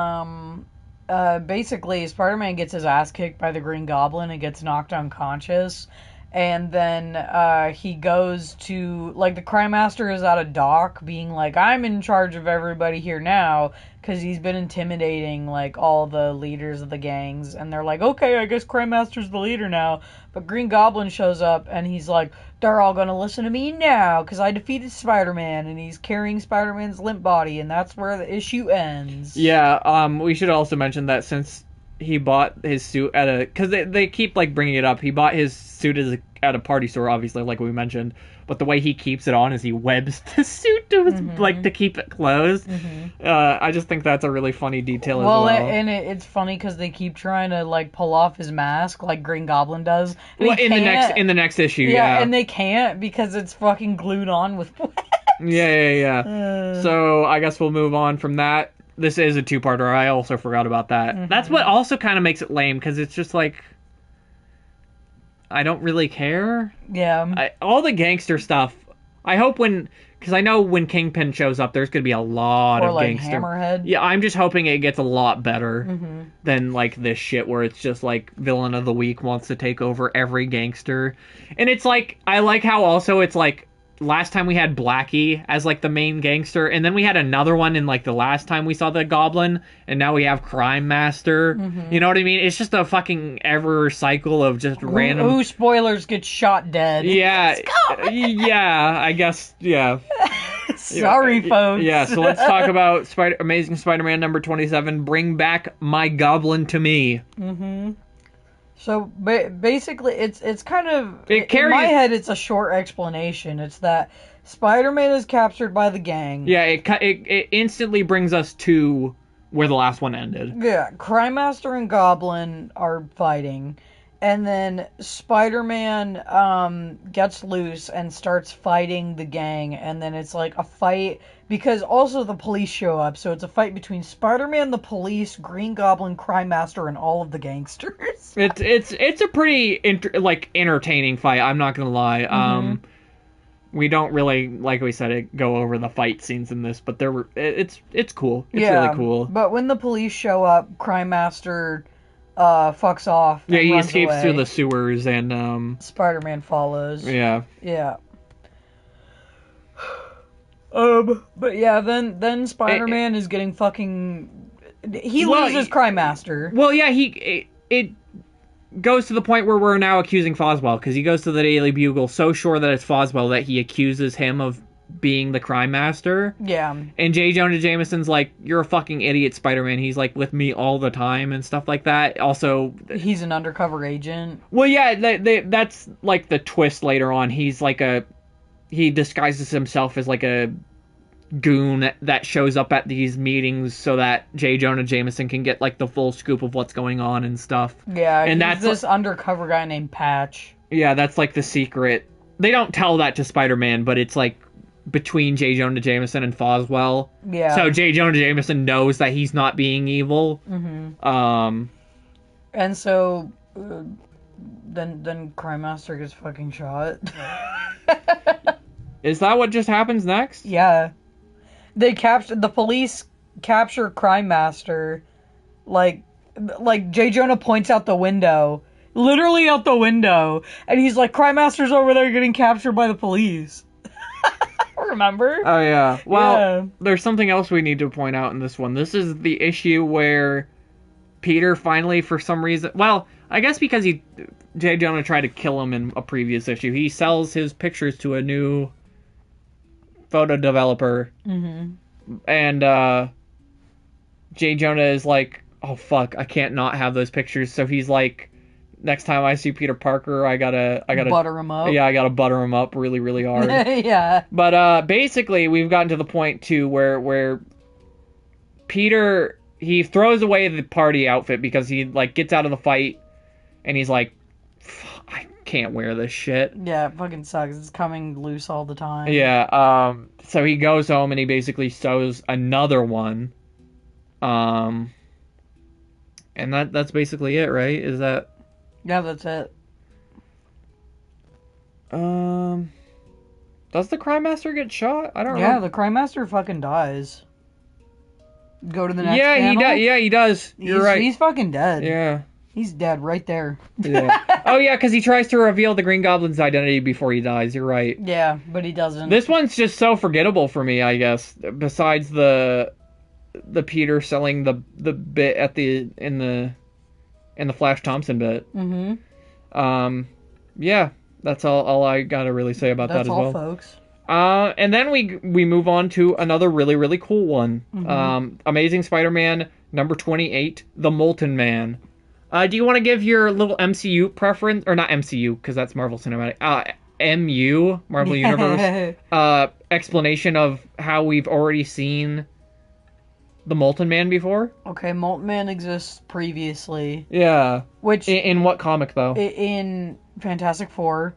basically Spider-Man gets his ass kicked by the Green Goblin and gets knocked unconscious, and then he goes to, like, the Crime Master is at a dock being like, I'm in charge of everybody here now, because he's been intimidating, like, all the leaders of the gangs, and they're like, okay, I guess Crime Master's the leader now. But Green Goblin shows up, and he's like, they're all gonna listen to me now, because I defeated Spider-Man, and he's carrying Spider-Man's limp body, and that's where the issue ends. Yeah, we should also mention that since he bought his suit at a... Because they keep, like, bringing it up. He bought his suit at a party store, obviously, like we mentioned. But the way he keeps it on is he webs the suit to his, like, to keep it closed. I just think that's a really funny detail as well. And it's funny because they keep trying to, like, pull off his mask like Green Goblin does. Well, in the next issue, yeah. And they can't because it's fucking glued on with wax. Yeah. So I guess we'll move on from that. This is a two-parter. I also forgot about that. That's what also kind of makes it lame, because it's just like, I don't really care. Yeah. All the gangster stuff, I hope because I know when Kingpin shows up, there's going to be a lot of like gangster. Hammerhead. Yeah, I'm just hoping it gets a lot better than, like, this shit where it's just, like, Villain of the Week wants to take over every gangster. And it's like, I like how also it's like, last time we had Blackie as like the main gangster, and then we had another one in like the last time we saw the Goblin, and now we have Crime Master. You know what I mean? It's just a fucking ever cycle of just random. Who spoilers get shot dead? Yeah, yeah. I guess yeah. Sorry, folks. Yeah, so let's talk about Amazing Spider-Man number 27. Bring back my Goblin to me. So basically, it's kind of it carries, in my head. It's a short explanation. It's that Spider-Man is captured by the gang. Yeah, it instantly brings us to where the last one ended. Yeah, Crime Master and Goblin are fighting. And then Spider-Man gets loose and starts fighting the gang. And then it's like a fight because also the police show up. So it's a fight between Spider-Man, the police, Green Goblin, Crime Master, and all of the gangsters. It's a pretty entertaining fight. I'm not gonna lie. We don't really, like we said, go over the fight scenes in this, but it's cool. It's really cool. But when the police show up, Crime Master fucks off. Yeah, he escapes through the sewers, and Spider-Man follows. Yeah. But yeah, then Spider-Man is getting fucking. He loses Crime Master. Well, yeah, it goes to the point where we're now accusing Foswell, because he goes to the Daily Bugle so sure that it's Foswell that he accuses him of being the Crime Master. Yeah. And J. Jonah Jameson's like, you're a fucking idiot, Spider-Man. He's like with me all the time and stuff like that. Also, he's an undercover agent. Well, yeah, that's like the twist later on. He's like he disguises himself as like a goon that shows up at these meetings so that J. Jonah Jameson can get like the full scoop of what's going on and stuff. Yeah, and that's this undercover guy named Patch. Yeah, that's like the secret. They don't tell that to Spider-Man, but it's like between J. Jonah Jameson and Foswell. Yeah. So J. Jonah Jameson knows that he's not being evil. And so then Crime Master gets fucking shot. Is that what just happens next? Yeah. The police capture Crime Master, like J. Jonah points out the window, literally out the window, and he's like, Crime Master's over there getting captured by the police. Remember? Oh, yeah. Well, There's something else we need to point out in this one. This is the issue where Peter finally, for some reason... Well, I guess because J. Jonah tried to kill him in a previous issue. He sells his pictures to a new photo developer. And J. Jonah is like, oh, fuck, I can't not have those pictures. So he's like... Next time I see Peter Parker, I gotta butter him up. Yeah, I gotta butter him up really, really hard. Yeah. But basically, we've gotten to the point too where Peter, he throws away the party outfit because he like gets out of the fight, and he's like, I can't wear this shit. Yeah, it fucking sucks. It's coming loose all the time. Yeah. So he goes home and he basically sews another one. And that's basically it, right? Is that? Yeah, that's it. Does the Crime Master get shot? I don't know. Yeah, the Crime Master fucking dies. Go to the next panel. He does. You're right. He's fucking dead. Yeah. He's dead right there. Yeah. Oh, yeah, because he tries to reveal the Green Goblin's identity before he dies. You're right. Yeah, but he doesn't. This one's just so forgettable for me, I guess. Besides the Peter selling the bit at in the Flash Thompson bit. Yeah, that's all I gotta really say about that as well. That's all, folks. And then we move on to another really, really cool one. Amazing Spider-Man number 28, The Molten Man. Do you want to give your little MCU preference, or not MCU, because that's Marvel Cinematic, MU, Marvel Universe, explanation of how we've already seen the Molten Man before? Okay, Molten Man exists previously. Yeah. Which in what comic, though? In Fantastic Four.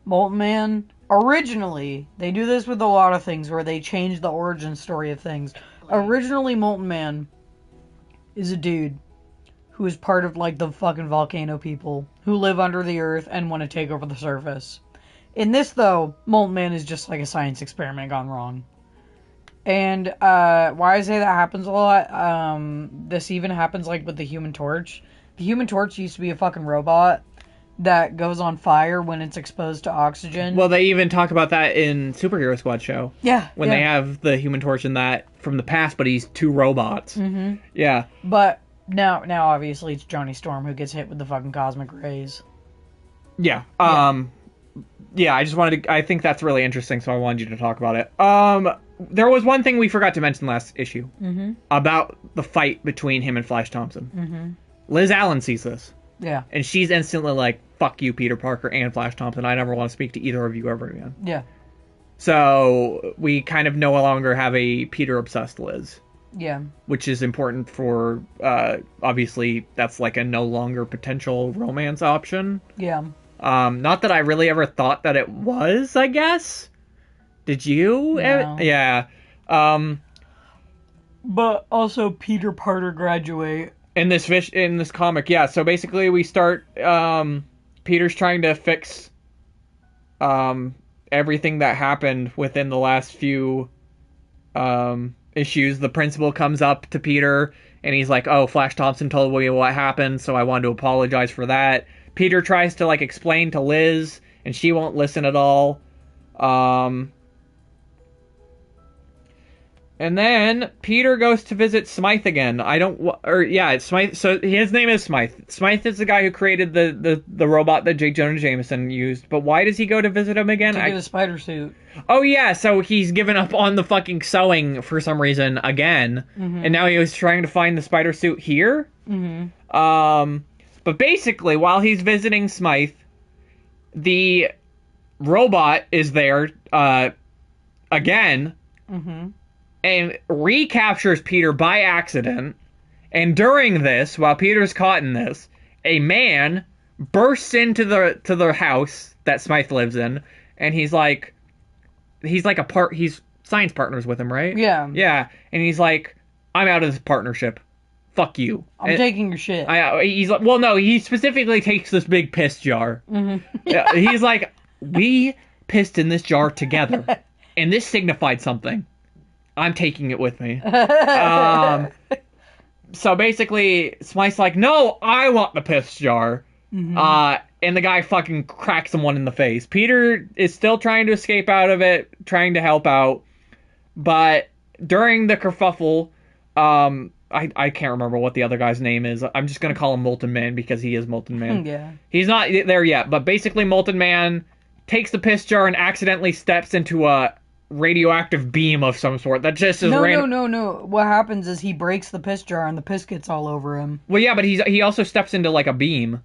Molten Man, originally, they do this with a lot of things where they change the origin story of things. Originally, Molten Man is a dude who is part of, like, the fucking volcano people who live under the earth and want to take over the surface. In this, though, Molten Man is just like a science experiment gone wrong. And why I say that happens a lot, this even happens like with the Human Torch. The Human Torch used to be a fucking robot that goes on fire when it's exposed to oxygen. Well, they even talk about that in Superhero Squad show. Yeah. When they have the Human Torch in that from the past, but he's 2 robots. Mm-hmm. Yeah. But now obviously it's Johnny Storm who gets hit with the fucking cosmic rays. Yeah. Yeah, I think that's really interesting, so I wanted you to talk about it. There was one thing we forgot to mention last issue. Mm-hmm. About the fight between him and Flash Thompson. Mm-hmm. Liz Allen sees this. Yeah. And she's instantly like, fuck you, Peter Parker and Flash Thompson. I never want to speak to either of you ever again. Yeah. So we kind of no longer have a Peter-obsessed Liz. Yeah. Which is important for, obviously, that's like a no longer potential romance option. Yeah. Not that I really ever thought that it was, I guess. Did you? No. Yeah. But also Peter Parker graduate. In this comic, yeah. So basically we start, Peter's trying to fix, everything that happened within the last few, issues. The principal comes up to Peter and he's like, oh, Flash Thompson told me what happened, so I wanted to apologize for that. Peter tries to, like, explain to Liz, and she won't listen at all. And then Peter goes to visit Smythe again. It's Smythe. So his name is Smythe. Smythe is the guy who created the robot that J. Jonah Jameson used. But why does he go to visit him again? To get a spider suit. Oh, yeah. So he's given up on the fucking sewing for some reason again. Mm-hmm. And now he was trying to find the spider suit here. Mm-hmm. But basically, while he's visiting Smythe, the robot is there again. Mm-hmm. And recaptures Peter by accident. And during this, while Peter's caught in this, a man bursts into the house that Smythe lives in, and he's science partners with him, right? Yeah. Yeah. And he's like, I'm out of this partnership. Fuck you. I'm taking your shit. He's like, well, no, he specifically takes this big piss jar. Mm-hmm. He's like, we pissed in this jar together, and this signified something. I'm taking it with me. So basically, Smythe's like, no, I want the piss jar. Mm-hmm. And the guy fucking cracks someone in the face. Peter is still trying to escape out of it, trying to help out. But during the kerfuffle, I can't remember what the other guy's name is. I'm just going to call him Molten Man because he is Molten Man. Yeah. He's not there yet, but basically Molten Man takes the piss jar and accidentally steps into a radioactive beam of some sort. That just is No. What happens is he breaks the piss jar and the piss gets all over him. Well, yeah, but he also steps into like a beam.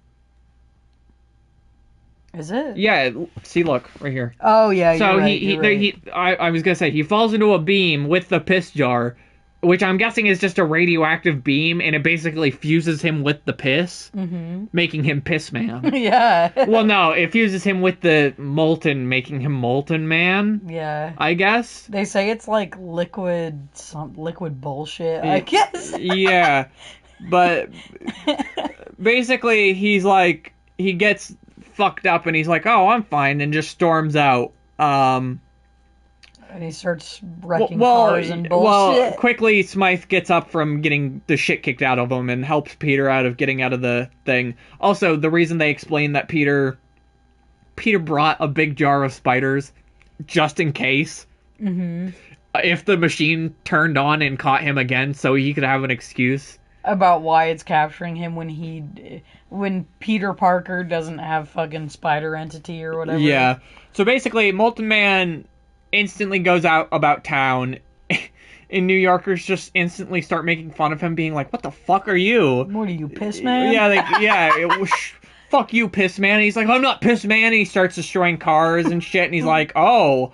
Is it? Yeah. See, look right here. Oh yeah. So you're right. I was gonna say he falls into a beam with the piss jar, which I'm guessing is just a radioactive beam, and it basically fuses him with the piss, making him Piss Man. Yeah. Well, no, it fuses him with the Molten, making him Molten Man. Yeah. I guess. They say it's like liquid bullshit, I guess. Yeah. But basically, he's like, he gets fucked up, and he's like, oh, I'm fine, and just storms out. And he starts wrecking cars and bullshit. Well, quickly, Smythe gets up from getting the shit kicked out of him and helps Peter out of getting out of the thing. Also, the reason they explain that Peter brought a big jar of spiders just in case. Mm-hmm. If the machine turned on and caught him again, so he could have an excuse. About why it's capturing him when Peter Parker doesn't have fucking spider entity or whatever. Yeah. So basically, Molten Man instantly goes out about town, and New Yorkers just instantly start making fun of him, being like, what the fuck are you? What are you, Piss Man? Yeah, fuck you, Piss Man. And he's like, I'm not Piss Man. And he starts destroying cars and shit, and he's like, oh,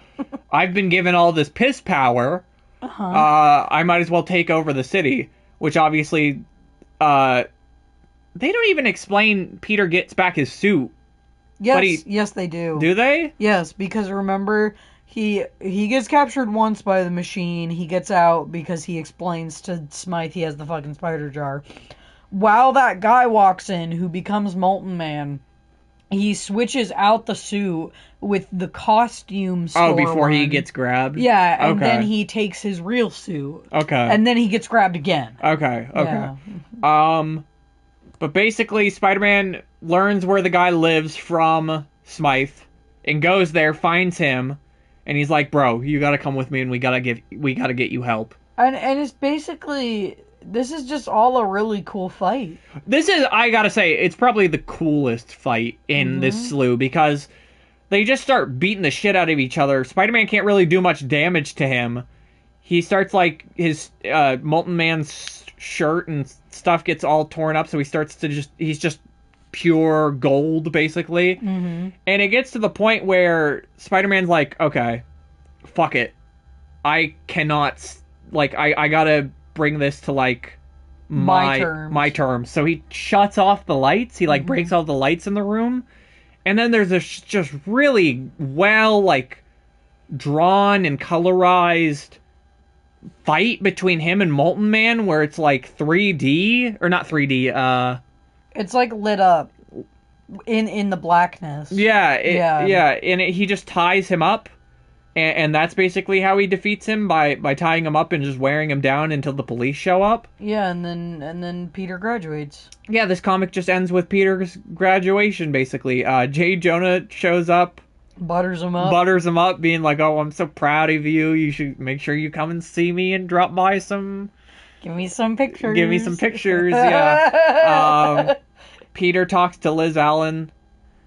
I've been given all this piss power. I might as well take over the city. Which obviously, they don't even explain Peter gets back his suit. Yes, they do. Do they? Yes, because remember, he gets captured once by the machine. He gets out because he explains to Smythe he has the fucking spider jar. While that guy walks in, who becomes Molten Man, he switches out the suit with the costume store. Oh, before he gets grabbed? Yeah, and then he takes his real suit. Okay. And then he gets grabbed again. Okay. Yeah. But But basically, Spider-Man learns where the guy lives from Smythe and goes there, finds him, and he's like, "Bro, you gotta come with me, and we gotta get you help." And it's basically, this is just all a really cool fight. This is, I gotta say, it's probably the coolest fight in this slew, because they just start beating the shit out of each other. Spider-Man can't really do much damage to him. He starts, like, his Molten Man's shirt and stuff gets all torn up, so he's just pure gold, basically. And it gets to the point where Spider-Man's like, okay, fuck it. I cannot, like, I gotta bring this to, like, my terms. So he shuts off the lights. He, like, breaks all the lights in the room. And then there's this just really well, like, drawn and colorized fight between him and Molten Man, where it's like 3D, or not 3D, it's like lit up in the blackness. Yeah, and he just ties him up, and that's basically how he defeats him, by tying him up and just wearing him down until the police show up. Yeah, and then Peter graduates. Yeah, this comic just ends with Peter's graduation, basically. J. Jonah shows up, butters him up, being like, "Oh, I'm so proud of you. You should make sure you come and see me and drop by some. Give me some pictures. Yeah." Peter talks to Liz Allen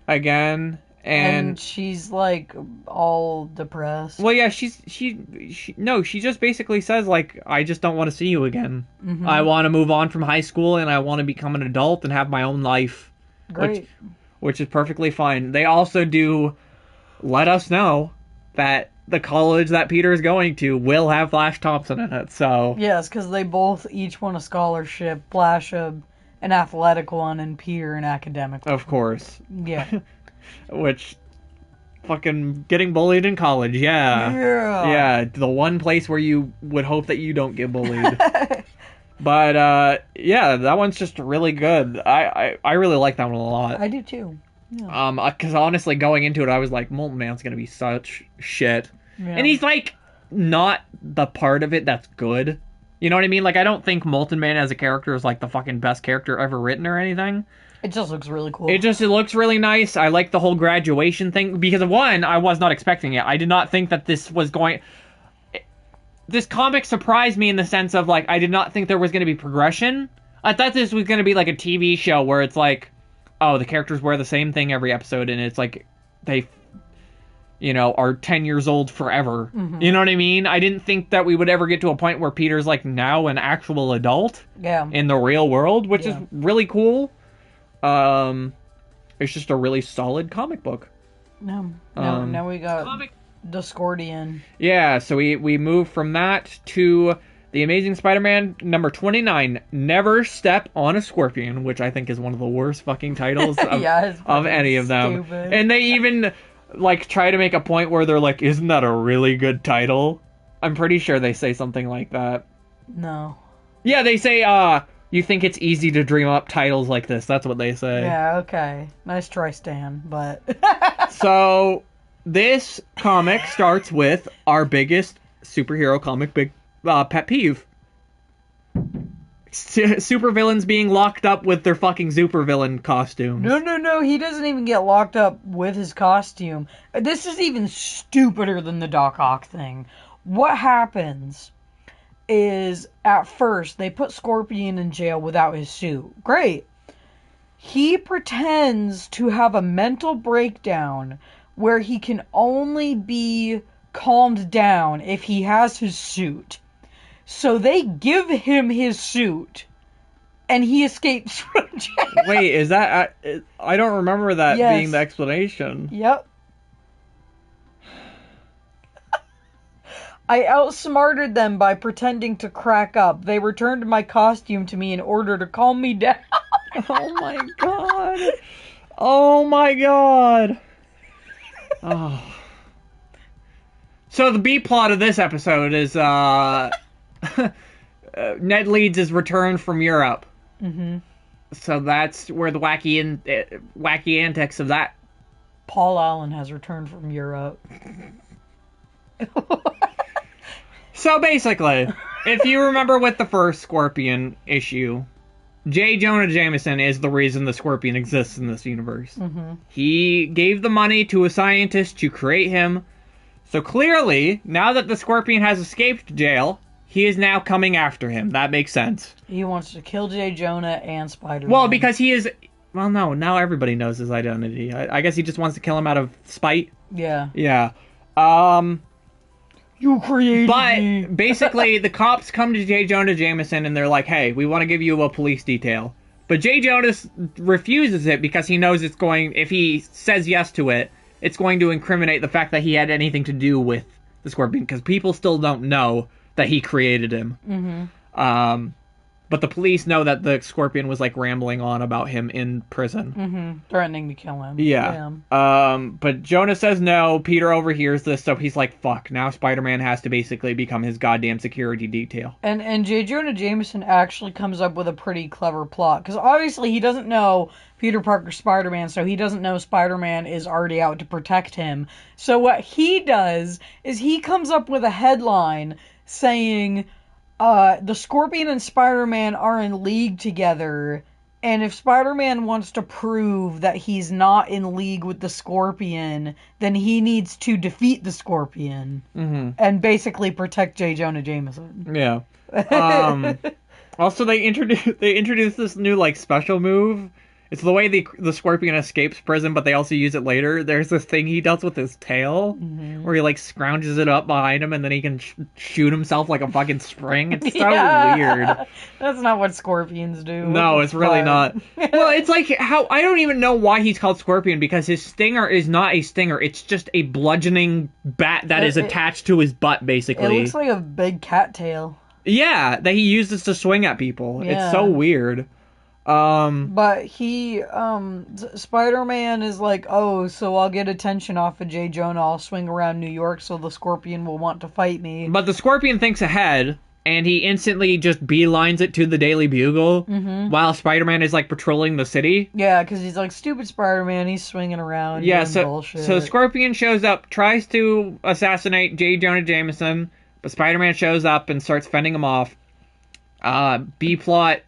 again, and she's like all depressed. Well, yeah, she just basically says, like, I just don't want to see you again. I want to move on from high school, and I want to become an adult and have my own life. Great. Which is perfectly fine. They also do let us know that the college that Peter is going to will have Flash Thompson in it, so... Yes, because they both each won a scholarship. Flash an athletic one, and Peter an academic one. Of course. Yeah. Which... Fucking getting bullied in college, yeah. Yeah, the one place where you would hope that you don't get bullied. But, yeah, that one's just really good. I really like that one a lot. I do, too. Yeah. Because honestly, going into it, I was like, Molten Man's gonna be such shit. Yeah. And he's, like, not the part of it that's good. You know what I mean? Like, I don't think Molten Man as a character is, like, the fucking best character ever written or anything. It just looks really cool. It looks really nice. I like the whole graduation thing. Because, one, I was not expecting it. I did not think that this was going... This comic surprised me in the sense of, like, I did not think there was going to be progression. I thought this was going to be, like, a TV show where it's, like... Oh, the characters wear the same thing every episode, and it's like they, are 10 years old forever. You know what I mean? I didn't think that we would ever get to a point where Peter's, like, now an actual adult in the real world, which is really cool. It's just a really solid comic book. Now we got Discordian. Yeah, so we move from that to... The Amazing Spider-Man, number 29, Never Step on a Scorpion, which I think is one of the worst fucking titles of any of them. Stupid. And they even, like, try to make a point where they're like, isn't that a really good title? I'm pretty sure they say something like that. No. Yeah, they say, you think it's easy to dream up titles like this. That's what they say. Yeah, okay. Nice try, Stan, but... So, this comic starts with our biggest superhero comic pet peeve. Supervillains being locked up with their fucking supervillain costumes. No, he doesn't even get locked up with his costume. This is even stupider than the Doc Ock thing. What happens is, at first, they put Scorpion in jail without his suit. Great. He pretends to have a mental breakdown where he can only be calmed down if he has his suit. So they give him his suit, and he escapes from jail. Wait, is that... I don't remember that being the explanation. Yep. I outsmarted them by pretending to crack up. They returned my costume to me in order to calm me down. Oh my god. Oh my god. Oh. So the B-plot of this episode is, Ned Leeds' return from Europe. So that's where the wacky antics of that... Paul Allen has returned from Europe. So basically, if you remember with the first Scorpion issue, J. Jonah Jameson is the reason the Scorpion exists in this universe. Mm-hmm. He gave the money to a scientist to create him. So clearly, now that the Scorpion has escaped jail, he is now coming after him. That makes sense. He wants to kill J. Jonah and Spider-Man. Well, because he is... Well, no, now everybody knows his identity. I guess he just wants to kill him out of spite. Yeah. Yeah. You created me. But basically, the cops come to J. Jonah Jameson and they're like, hey, we want to give you a police detail. But J. Jonas refuses it because he knows it's going... If he says yes to it, it's going to incriminate the fact that he had anything to do with the Scorpion, because people still don't know that he created him. Mm-hmm. But the police know that the Scorpion was, like, rambling on about him in prison. Mm-hmm. Threatening to kill him. Yeah. But Jonah says no. Peter overhears this, so he's like, fuck. Now Spider-Man has to basically become his goddamn security detail. And J. Jonah Jameson actually comes up with a pretty clever plot. Because obviously he doesn't know Peter Parker's Spider-Man, so he doesn't know Spider-Man is already out to protect him. So what he does is he comes up with a headline saying... the Scorpion and Spider-Man are in league together, and if Spider-Man wants to prove that he's not in league with the Scorpion, then he needs to defeat the Scorpion and basically protect J. Jonah Jameson. Yeah. Also, they introduce this new, like, special move. It's the way the Scorpion escapes prison, but they also use it later. There's this thing he does with his tail, where he, like, scrounges it up behind him, and then he can shoot himself like a fucking spring. It's so weird. That's not what Scorpions do. No, it's really not. Well, it's like how... I don't even know why he's called Scorpion, because his stinger is not a stinger. It's just a bludgeoning bat that is attached to his butt, basically. It looks like a big cat tail. Yeah, that he uses to swing at people. Yeah. It's so weird. But he, Spider-Man is like, oh, so I'll get attention off of J. Jonah, I'll swing around New York so the Scorpion will want to fight me. But the Scorpion thinks ahead, and he instantly just beelines it to the Daily Bugle, while Spider-Man is, like, patrolling the city. Yeah, because he's like, stupid Spider-Man, he's swinging around doing bullshit. So Scorpion shows up, tries to assassinate J. Jonah Jameson, but Spider-Man shows up and starts fending him off. B-plot,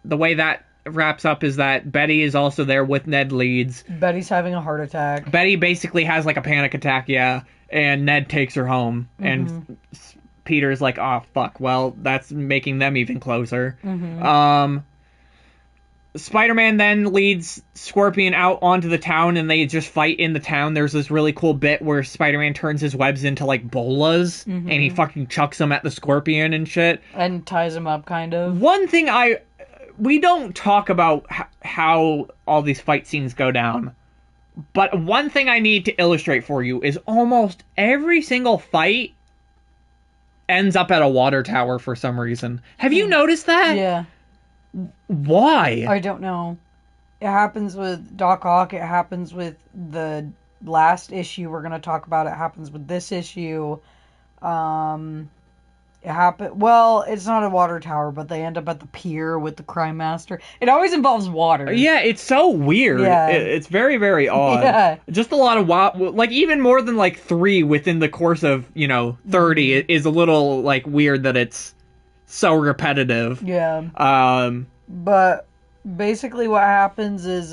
the way that wraps up is that Betty is also there with Ned Leeds. Betty's having a heart attack. Betty basically has like a panic attack, and Ned takes her home, and Peter's like, oh fuck, well, that's making them even closer. Spider-Man then leads Scorpion out onto the town, and they just fight in the town. There's this really cool bit where Spider-Man turns his webs into like bolas, and he fucking chucks them at the Scorpion and shit. And ties him up, kind of. One thing we don't talk about how all these fight scenes go down, but one thing I need to illustrate for you is almost every single fight ends up at a water tower for some reason. Have you noticed that? Yeah. Why? I don't know. It happens with Doc Ock, it happens with the last issue we're going to talk about, it happens with this issue. Well, it's not a water tower, but they end up at the pier with the crime master. It always involves water. Yeah, it's so weird. Yeah. It's very, very odd. Yeah. Just a lot of like even more than like 3 within the course of 30 is a little like weird that it's so repetitive. Yeah. But basically, what happens is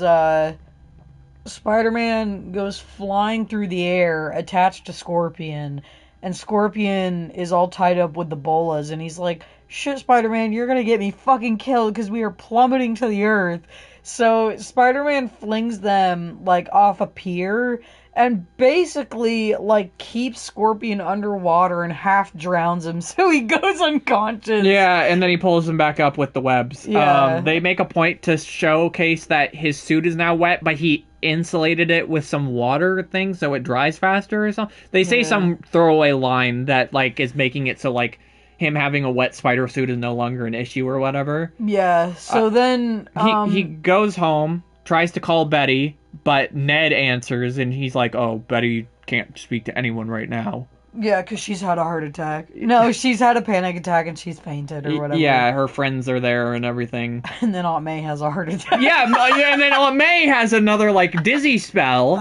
Spider-Man goes flying through the air, attached to Scorpion. And Scorpion is all tied up with the bolas, and he's like, shit, Spider-Man, you're gonna get me fucking killed because we are plummeting to the earth. So Spider-Man flings them, like, off a pier, and basically, like, keeps Scorpion underwater and half drowns him, so he goes unconscious. Yeah, and then he pulls him back up with the webs. Yeah. They make a point to showcase that his suit is now wet, but he insulated it with some water thing so it dries faster or something. They say some throwaway line that, like, is making it so, like, him having a wet spider suit is no longer an issue or whatever. Yeah, so then... He goes home, tries to call Betty, but Ned answers, and he's like, oh, Betty can't speak to anyone right now. Yeah, because she's had a heart attack. No, she's had a panic attack and she's fainted or whatever. Yeah, her friends are there and everything. And then Aunt May has a heart attack. Yeah, and then Aunt May has another, like, dizzy spell,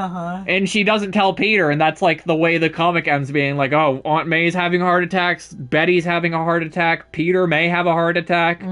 and she doesn't tell Peter, and that's, like, the way the comic ends, being like, oh, Aunt May's having heart attacks, Betty's having a heart attack, Peter may have a heart attack.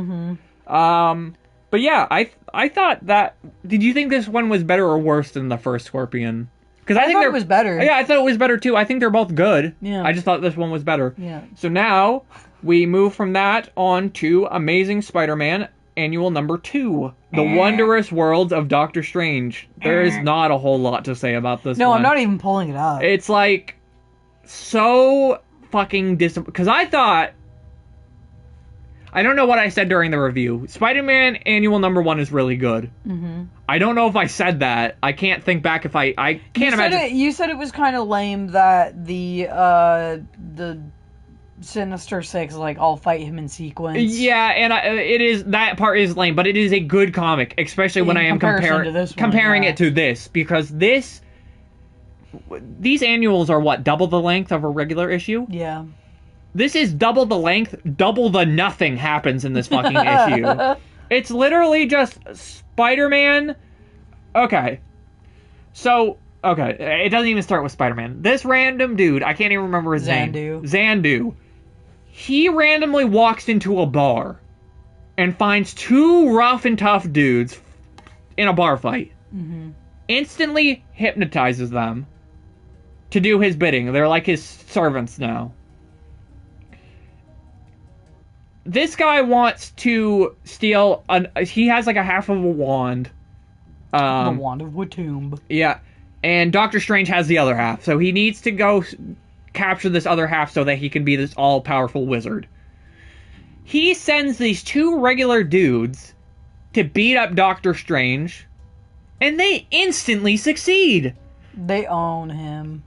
But yeah, I thought that. Did you think this one was better or worse than the first Scorpion? Because I think thought it was better. Yeah, I thought it was better too. I think they're both good. Yeah. I just thought this one was better. Yeah. So now we move from that on to Amazing Spider-Man Annual number 2, The Wondrous Worlds of Doctor Strange. There is not a whole lot to say about this one. No, I'm not even pulling it up. It's like so fucking because I thought. I don't know what I said during the review. Spider-Man Annual number 1 is really good. Mm-hmm. I don't know if I said that. I can't think back if I can't imagine. You said it was kind of lame that the Sinister Six all fight him in sequence. Yeah, and it is, that part is lame, but it is a good comic, especially when I am comparing it to this, because these annuals are what, double the length of a regular issue? Yeah. This is double the length, double the nothing happens in this fucking issue. It's literally just Spider-Man. Okay. So, okay, it doesn't even start with Spider-Man. This random dude, I can't even remember his name. Xandu. He randomly walks into a bar and finds 2 rough and tough dudes in a bar fight. Mm-hmm. Instantly hypnotizes them to do his bidding. They're like his servants now. This guy wants to steal he has a half of a wand. The wand of Watomb. Yeah. And Doctor Strange has the other half. So he needs to go capture this other half so that he can be this all-powerful wizard. He sends these 2 regular dudes to beat up Doctor Strange, and they instantly succeed. They own him.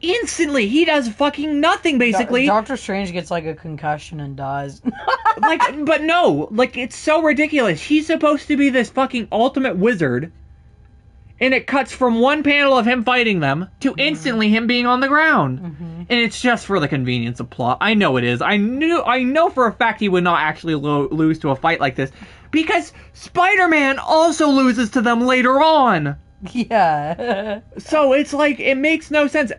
Instantly. He does fucking nothing, basically. Doctor Strange gets a concussion and dies. But no. It's so ridiculous. He's supposed to be this fucking ultimate wizard, and it cuts from one panel of him fighting them to instantly him being on the ground. Mm-hmm. And it's just for the convenience of plot. I know it is. I know for a fact he would not actually lose to a fight like this, because Spider-Man also loses to them later on. Yeah. So it's it makes no sense.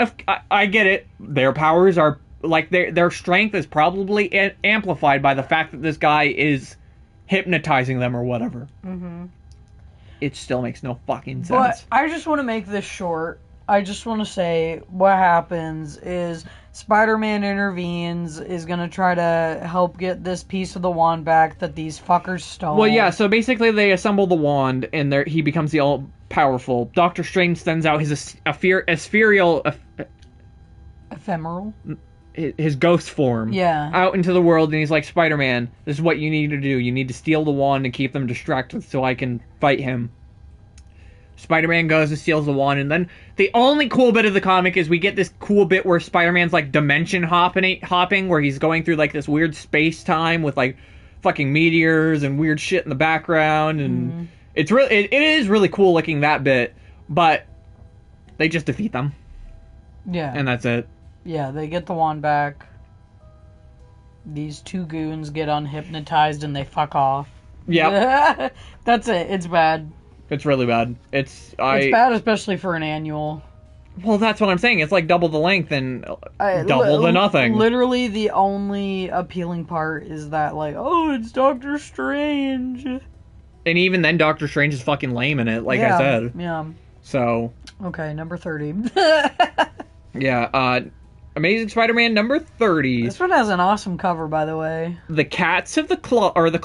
I get it. Their powers are their strength is probably amplified by the fact that this guy is hypnotizing them or whatever. Mm-hmm. It still makes no fucking sense. But I just want to make this short. I just want to say what happens is Spider-Man intervenes, is going to try to help get this piece of the wand back that these fuckers stole. Well, yeah, so basically they assemble the wand, and he becomes the all-powerful. Doctor Strange sends out his ethereal... Ephemeral? His ghost form. Yeah. Out into the world, and he's like, Spider-Man, this is what you need to do. You need to steal the wand and keep them distracted so I can fight him. Spider-Man goes and steals the wand, and then the only cool bit of the comic is we get this cool bit where Spider-Man's dimension hopping, where he's going through this weird space-time with fucking meteors and weird shit in the background, and it is really cool looking, that bit, but they just defeat them. Yeah. And that's it. Yeah, they get the wand back. These 2 goons get unhypnotized and they fuck off. Yeah. That's it. It's bad. It's really bad. It's bad, especially for an annual. Well, that's what I'm saying. It's double the length and double the nothing. Literally, the only appealing part is that, oh, it's Doctor Strange. And even then, Doctor Strange is fucking lame in it, I said. Yeah. So. Okay, number 30. Yeah, Amazing Spider-Man number 30. This one has an awesome cover, by the way. The Cats of the Claw, or the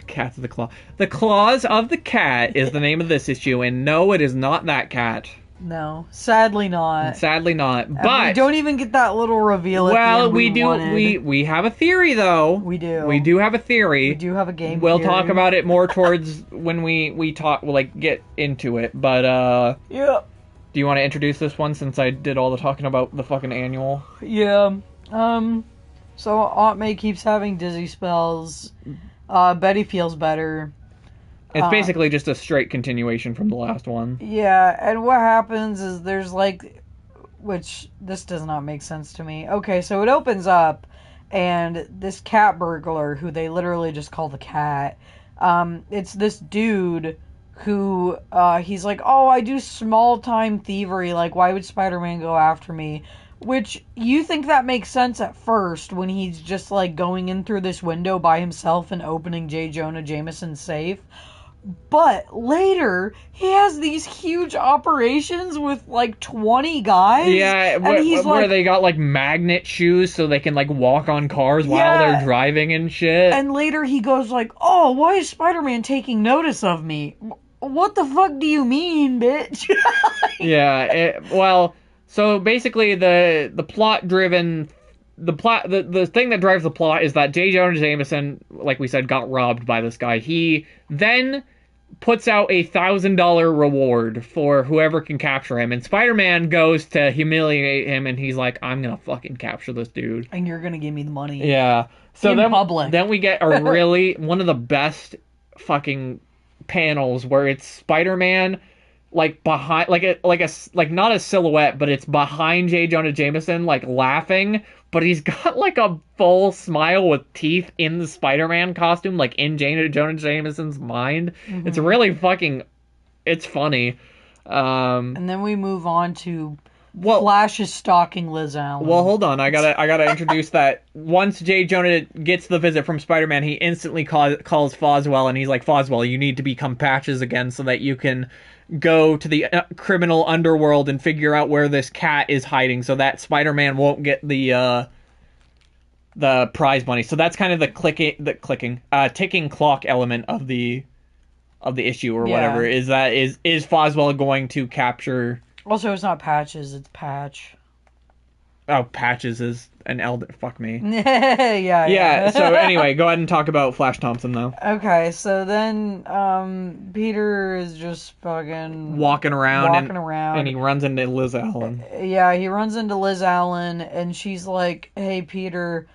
Cats of the Claw. The Claws of the Cat is the name of this issue, and no, it is not that cat. No, sadly not. Sadly not. And but we don't even get that little reveal at the end we do. wanted. We have a theory, though. We do. We do have a theory. We do have a game. We'll theory. talk about it more towards when we talk. We'll get into it. But yeah. Do you want to introduce this one since I did all the talking about the fucking annual? Yeah. So Aunt May keeps having dizzy spells. Betty feels better. It's basically just a straight continuation from the last one. Yeah, and what happens is there's which this does not make sense to me. Okay, so it opens up, and this cat burglar, who they literally just call the cat, it's this dude who, he's oh, I do small-time thievery, why would Spider-Man go after me? Which, you think that makes sense at first when he's just, like, going in through this window by himself and opening J. Jonah Jameson's safe. But later, he has these huge operations with, like, 20 guys. Yeah, where they got, like, magnet shoes so they can, like, walk on cars while they're driving and shit. And later he goes like, oh, why is Spider-Man taking notice of me? What the fuck do you mean, bitch? So basically the plot-driven... The thing that drives the plot is that J. Jonah Jameson, like we said, got robbed by this guy. He then puts out $1,000 reward for whoever can capture him, and Spider-Man goes to humiliate him, and he's like, I'm gonna fucking capture this dude. And you're gonna give me the money. Yeah. So in public. Then we get a really, one of the best fucking panels where it's Spider-Man like behind, like not a silhouette, but it's behind J. Jonah Jameson, like laughing, but he's got like a full smile with teeth in the Spider-Man costume, like in J. Jonah Jameson's mind. Mm-hmm. It's really fucking, it's funny. And then we move on to Flash is stalking Liz Allen. Well, hold on. I gotta introduce that. Once J. Jonah gets the visit from Spider-Man, he instantly calls Foswell, and he's like, Foswell, you need to become Patches again so that you can go to the criminal underworld and figure out where this cat is hiding so that Spider-Man won't get the prize money. So that's kind of the ticking clock element of the issue or whatever. Is Foswell going to capture... Also, it's not Patches, it's Patch. Oh, Patches is an elder. Fuck me. Yeah. So anyway, go ahead and talk about Flash Thompson, though. Okay, so then Peter is just fucking walking around, and he runs into Liz Allen. Yeah, he runs into Liz Allen, and she's like, "Hey, Peter,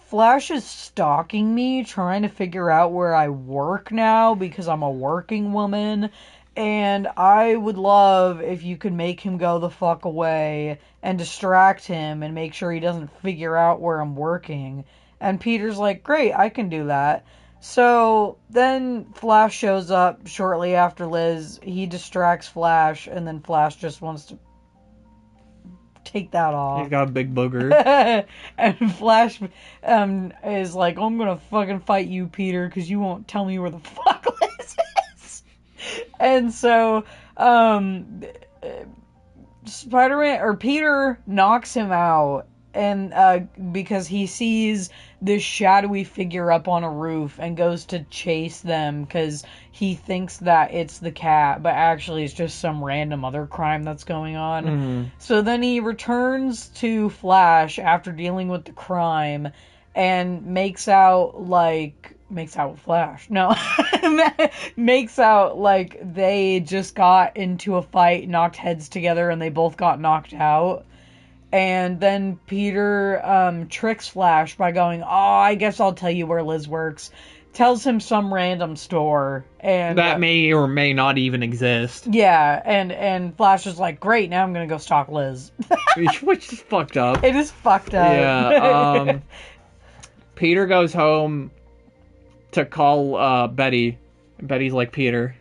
Flash is stalking me, trying to figure out where I work now because I'm a working woman." And I would love if you could make him go the fuck away and distract him and make sure he doesn't figure out where I'm working. And Peter's like, great, I can do that. So then Flash shows up shortly after Liz. He distracts Flash, and then Flash just wants to take that off. He's got a big booger. And Flash is like, I'm gonna fucking fight you, Peter, because you won't tell me where the fuck Liz is. And so, Peter knocks him out, and because he sees this shadowy figure up on a roof and goes to chase them because he thinks that it's the cat, but actually it's just some random other crime that's going on. Mm-hmm. So then he returns to Flash after dealing with the crime and makes out with Flash. No. Makes out like they just got into a fight, knocked heads together, and they both got knocked out. And then Peter tricks Flash by going, I guess I'll tell you where Liz works. Tells him some random store. And that may or may not even exist. Yeah, and Flash is like, great, now I'm going to go stalk Liz. Which is fucked up. It is fucked up. Yeah, Peter goes home to call Betty. And Betty's like, Peter,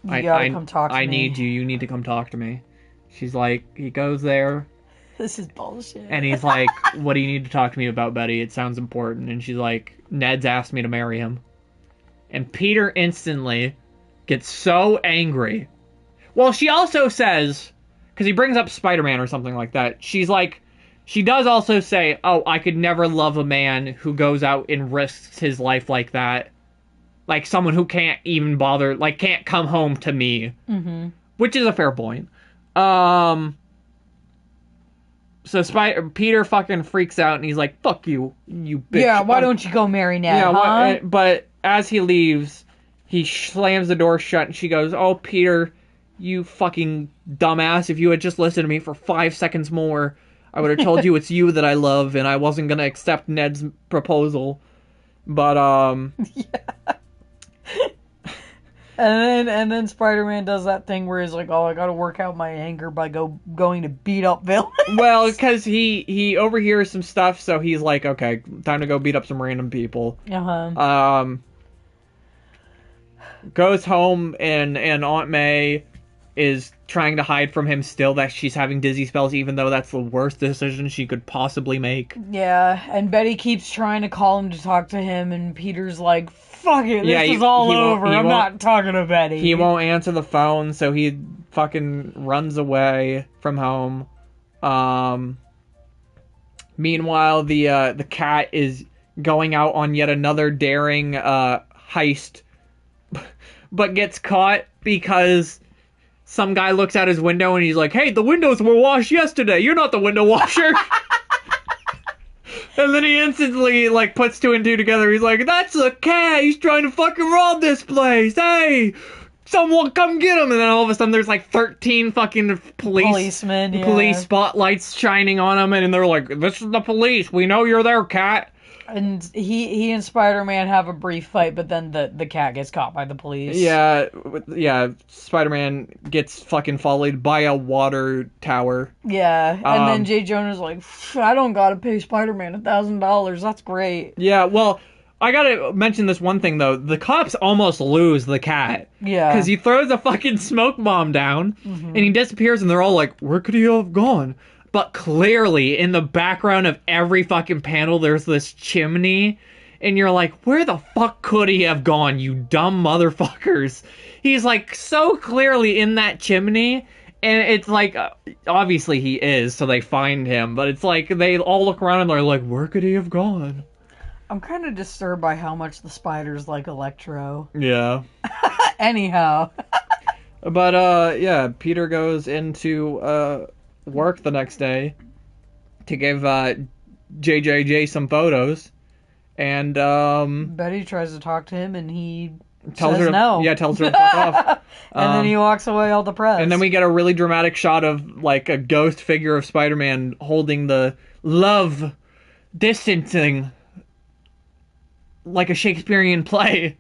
you gotta come talk to me. I need you. You need to come talk to me. She's like, he goes there. This is bullshit. And he's like, what do you need to talk to me about, Betty? It sounds important. And she's like, Ned's asked me to marry him. And Peter instantly gets so angry. Well, she also says, because he brings up Spider-Man or something like that, she's like, she does also say, I could never love a man who goes out and risks his life like that. Like someone who can't even bother, like can't come home to me. Mm-hmm. Which is a fair point. So Peter fucking freaks out and he's like, fuck you, you bitch. Yeah, why don't you go marry Ned, huh? But as he leaves, he slams the door shut and she goes, oh, Peter, you fucking dumbass. If you had just listened to me for 5 seconds more, I would have told you it's you that I love and I wasn't going to accept Ned's proposal. But, yeah. And then Spider-Man does that thing where he's like, I gotta work out my anger by going to beat up villains. Well, because he overhears some stuff, so he's like, okay, time to go beat up some random people. Uh-huh. Goes home, and Aunt May is trying to hide from him still that she's having dizzy spells, even though that's the worst decision she could possibly make. Yeah, and Betty keeps trying to call him to talk to him, and Peter's like, fuck it, this is all over. I'm not talking to Betty. He won't answer the phone, so he fucking runs away from home. Meanwhile, the cat is going out on yet another daring heist, but gets caught because some guy looks out his window and he's like, hey, the windows were washed yesterday. You're not the window washer. And then he instantly, like, puts two and two together. He's like, that's a cat. He's trying to fucking rob this place. Hey, someone come get him. And then all of a sudden there's like 13 fucking policemen, police spotlights shining on him. And they're like, this is the police. We know you're there, cat. And he and Spider-Man have a brief fight, but then the cat gets caught by the police. Yeah, Spider-Man gets fucking followed by a water tower. Yeah, and then J. Jonah's like, I don't gotta pay Spider-Man $1,000. That's great. Yeah, well, I gotta mention this one thing, though. The cops almost lose the cat. Yeah. Because he throws a fucking smoke bomb down, and he disappears, and they're all like, where could he have gone? But clearly, in the background of every fucking panel, there's this chimney. And you're like, where the fuck could he have gone, you dumb motherfuckers? He's like so clearly in that chimney. And it's like, obviously he is, so they find him. But it's like, they all look around and they're like, where could he have gone? I'm kind of disturbed by how much the spiders like Electro. Yeah. Anyhow. But, yeah, Peter goes into, work the next day to give JJJ some photos, and Betty tries to talk to him and he tells says her no. Yeah, tells her to fuck off. And then he walks away all depressed. And then we get a really dramatic shot of like a ghost figure of Spider-Man holding the love distancing like a Shakespearean play.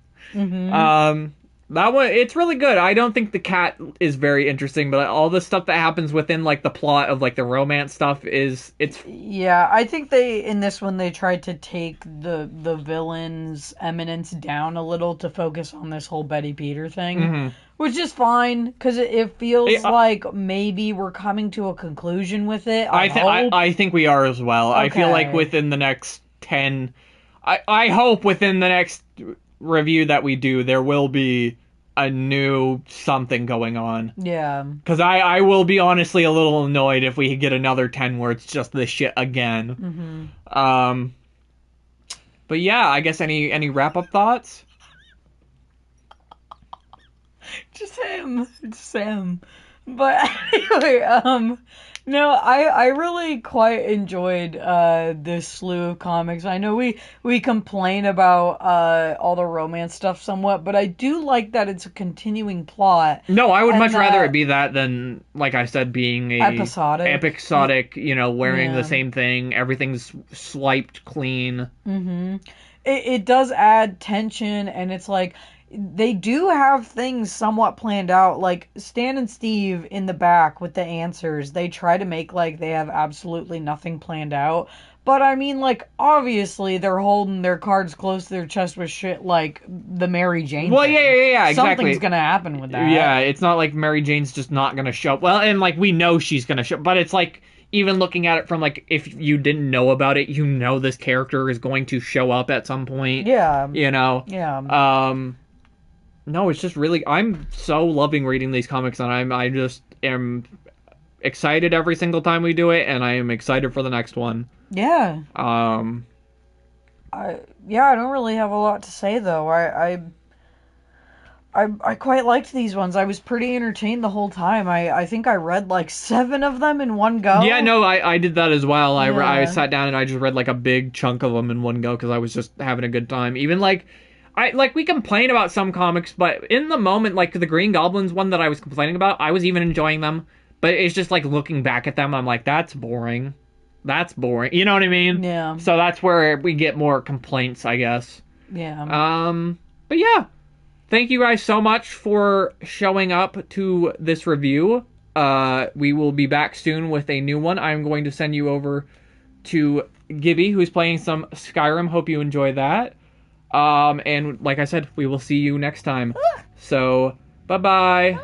That one, it's really good. I don't think the cat is very interesting, but all the stuff that happens within, like, the plot of, like, the romance stuff it's... Yeah, I think in this one, they tried to take the villain's eminence down a little to focus on this whole Betty Peter thing, which is fine, because it feels like maybe we're coming to a conclusion with it. I think we are as well. Okay. I feel like within the next 10... I hope within the next review that we do, there will be a new something going on. Yeah. Because I will be honestly a little annoyed if we get another 10 where it's just this shit again. But yeah, I guess any wrap-up thoughts? Just him. But anyway, no, I really quite enjoyed this slew of comics. I know we complain about all the romance stuff somewhat, but I do like that it's a continuing plot. No, I would much rather it be that than, like I said, being a episodic, you know, wearing the same thing, everything's swiped clean. It does add tension, and it's like, they do have things somewhat planned out, like Stan and Steve in the back with the answers. They try to make like they have absolutely nothing planned out. But I mean, like, obviously they're holding their cards close to their chest with shit like the Mary Jane thing. Yeah, exactly. Something's gonna happen with that. Yeah, it's not like Mary Jane's just not gonna show up. Well, and like, we know she's gonna show up, but it's like, even looking at it from, like, if you didn't know about it, you know this character is going to show up at some point. Yeah. You know? Yeah. No, it's just really, I'm so loving reading these comics, and I just am excited every single time we do it, and I am excited for the next one. Yeah. I don't really have a lot to say, though. I quite liked these ones. I was pretty entertained the whole time. I think I read like 7 of them in one go. Yeah, no, I did that as well. I sat down and I just read like a big chunk of them in one go because I was just having a good time. Even like, we complain about some comics, but in the moment, like the Green Goblins one that I was complaining about, I was even enjoying them. But it's just like looking back at them, I'm like, that's boring. That's boring. You know what I mean? Yeah. So that's where we get more complaints, I guess. Yeah. But yeah. Thank you guys so much for showing up to this review. We will be back soon with a new one. I'm going to send you over to Gibby, who's playing some Skyrim. Hope you enjoy that. And like I said, we will see you next time. So, bye-bye.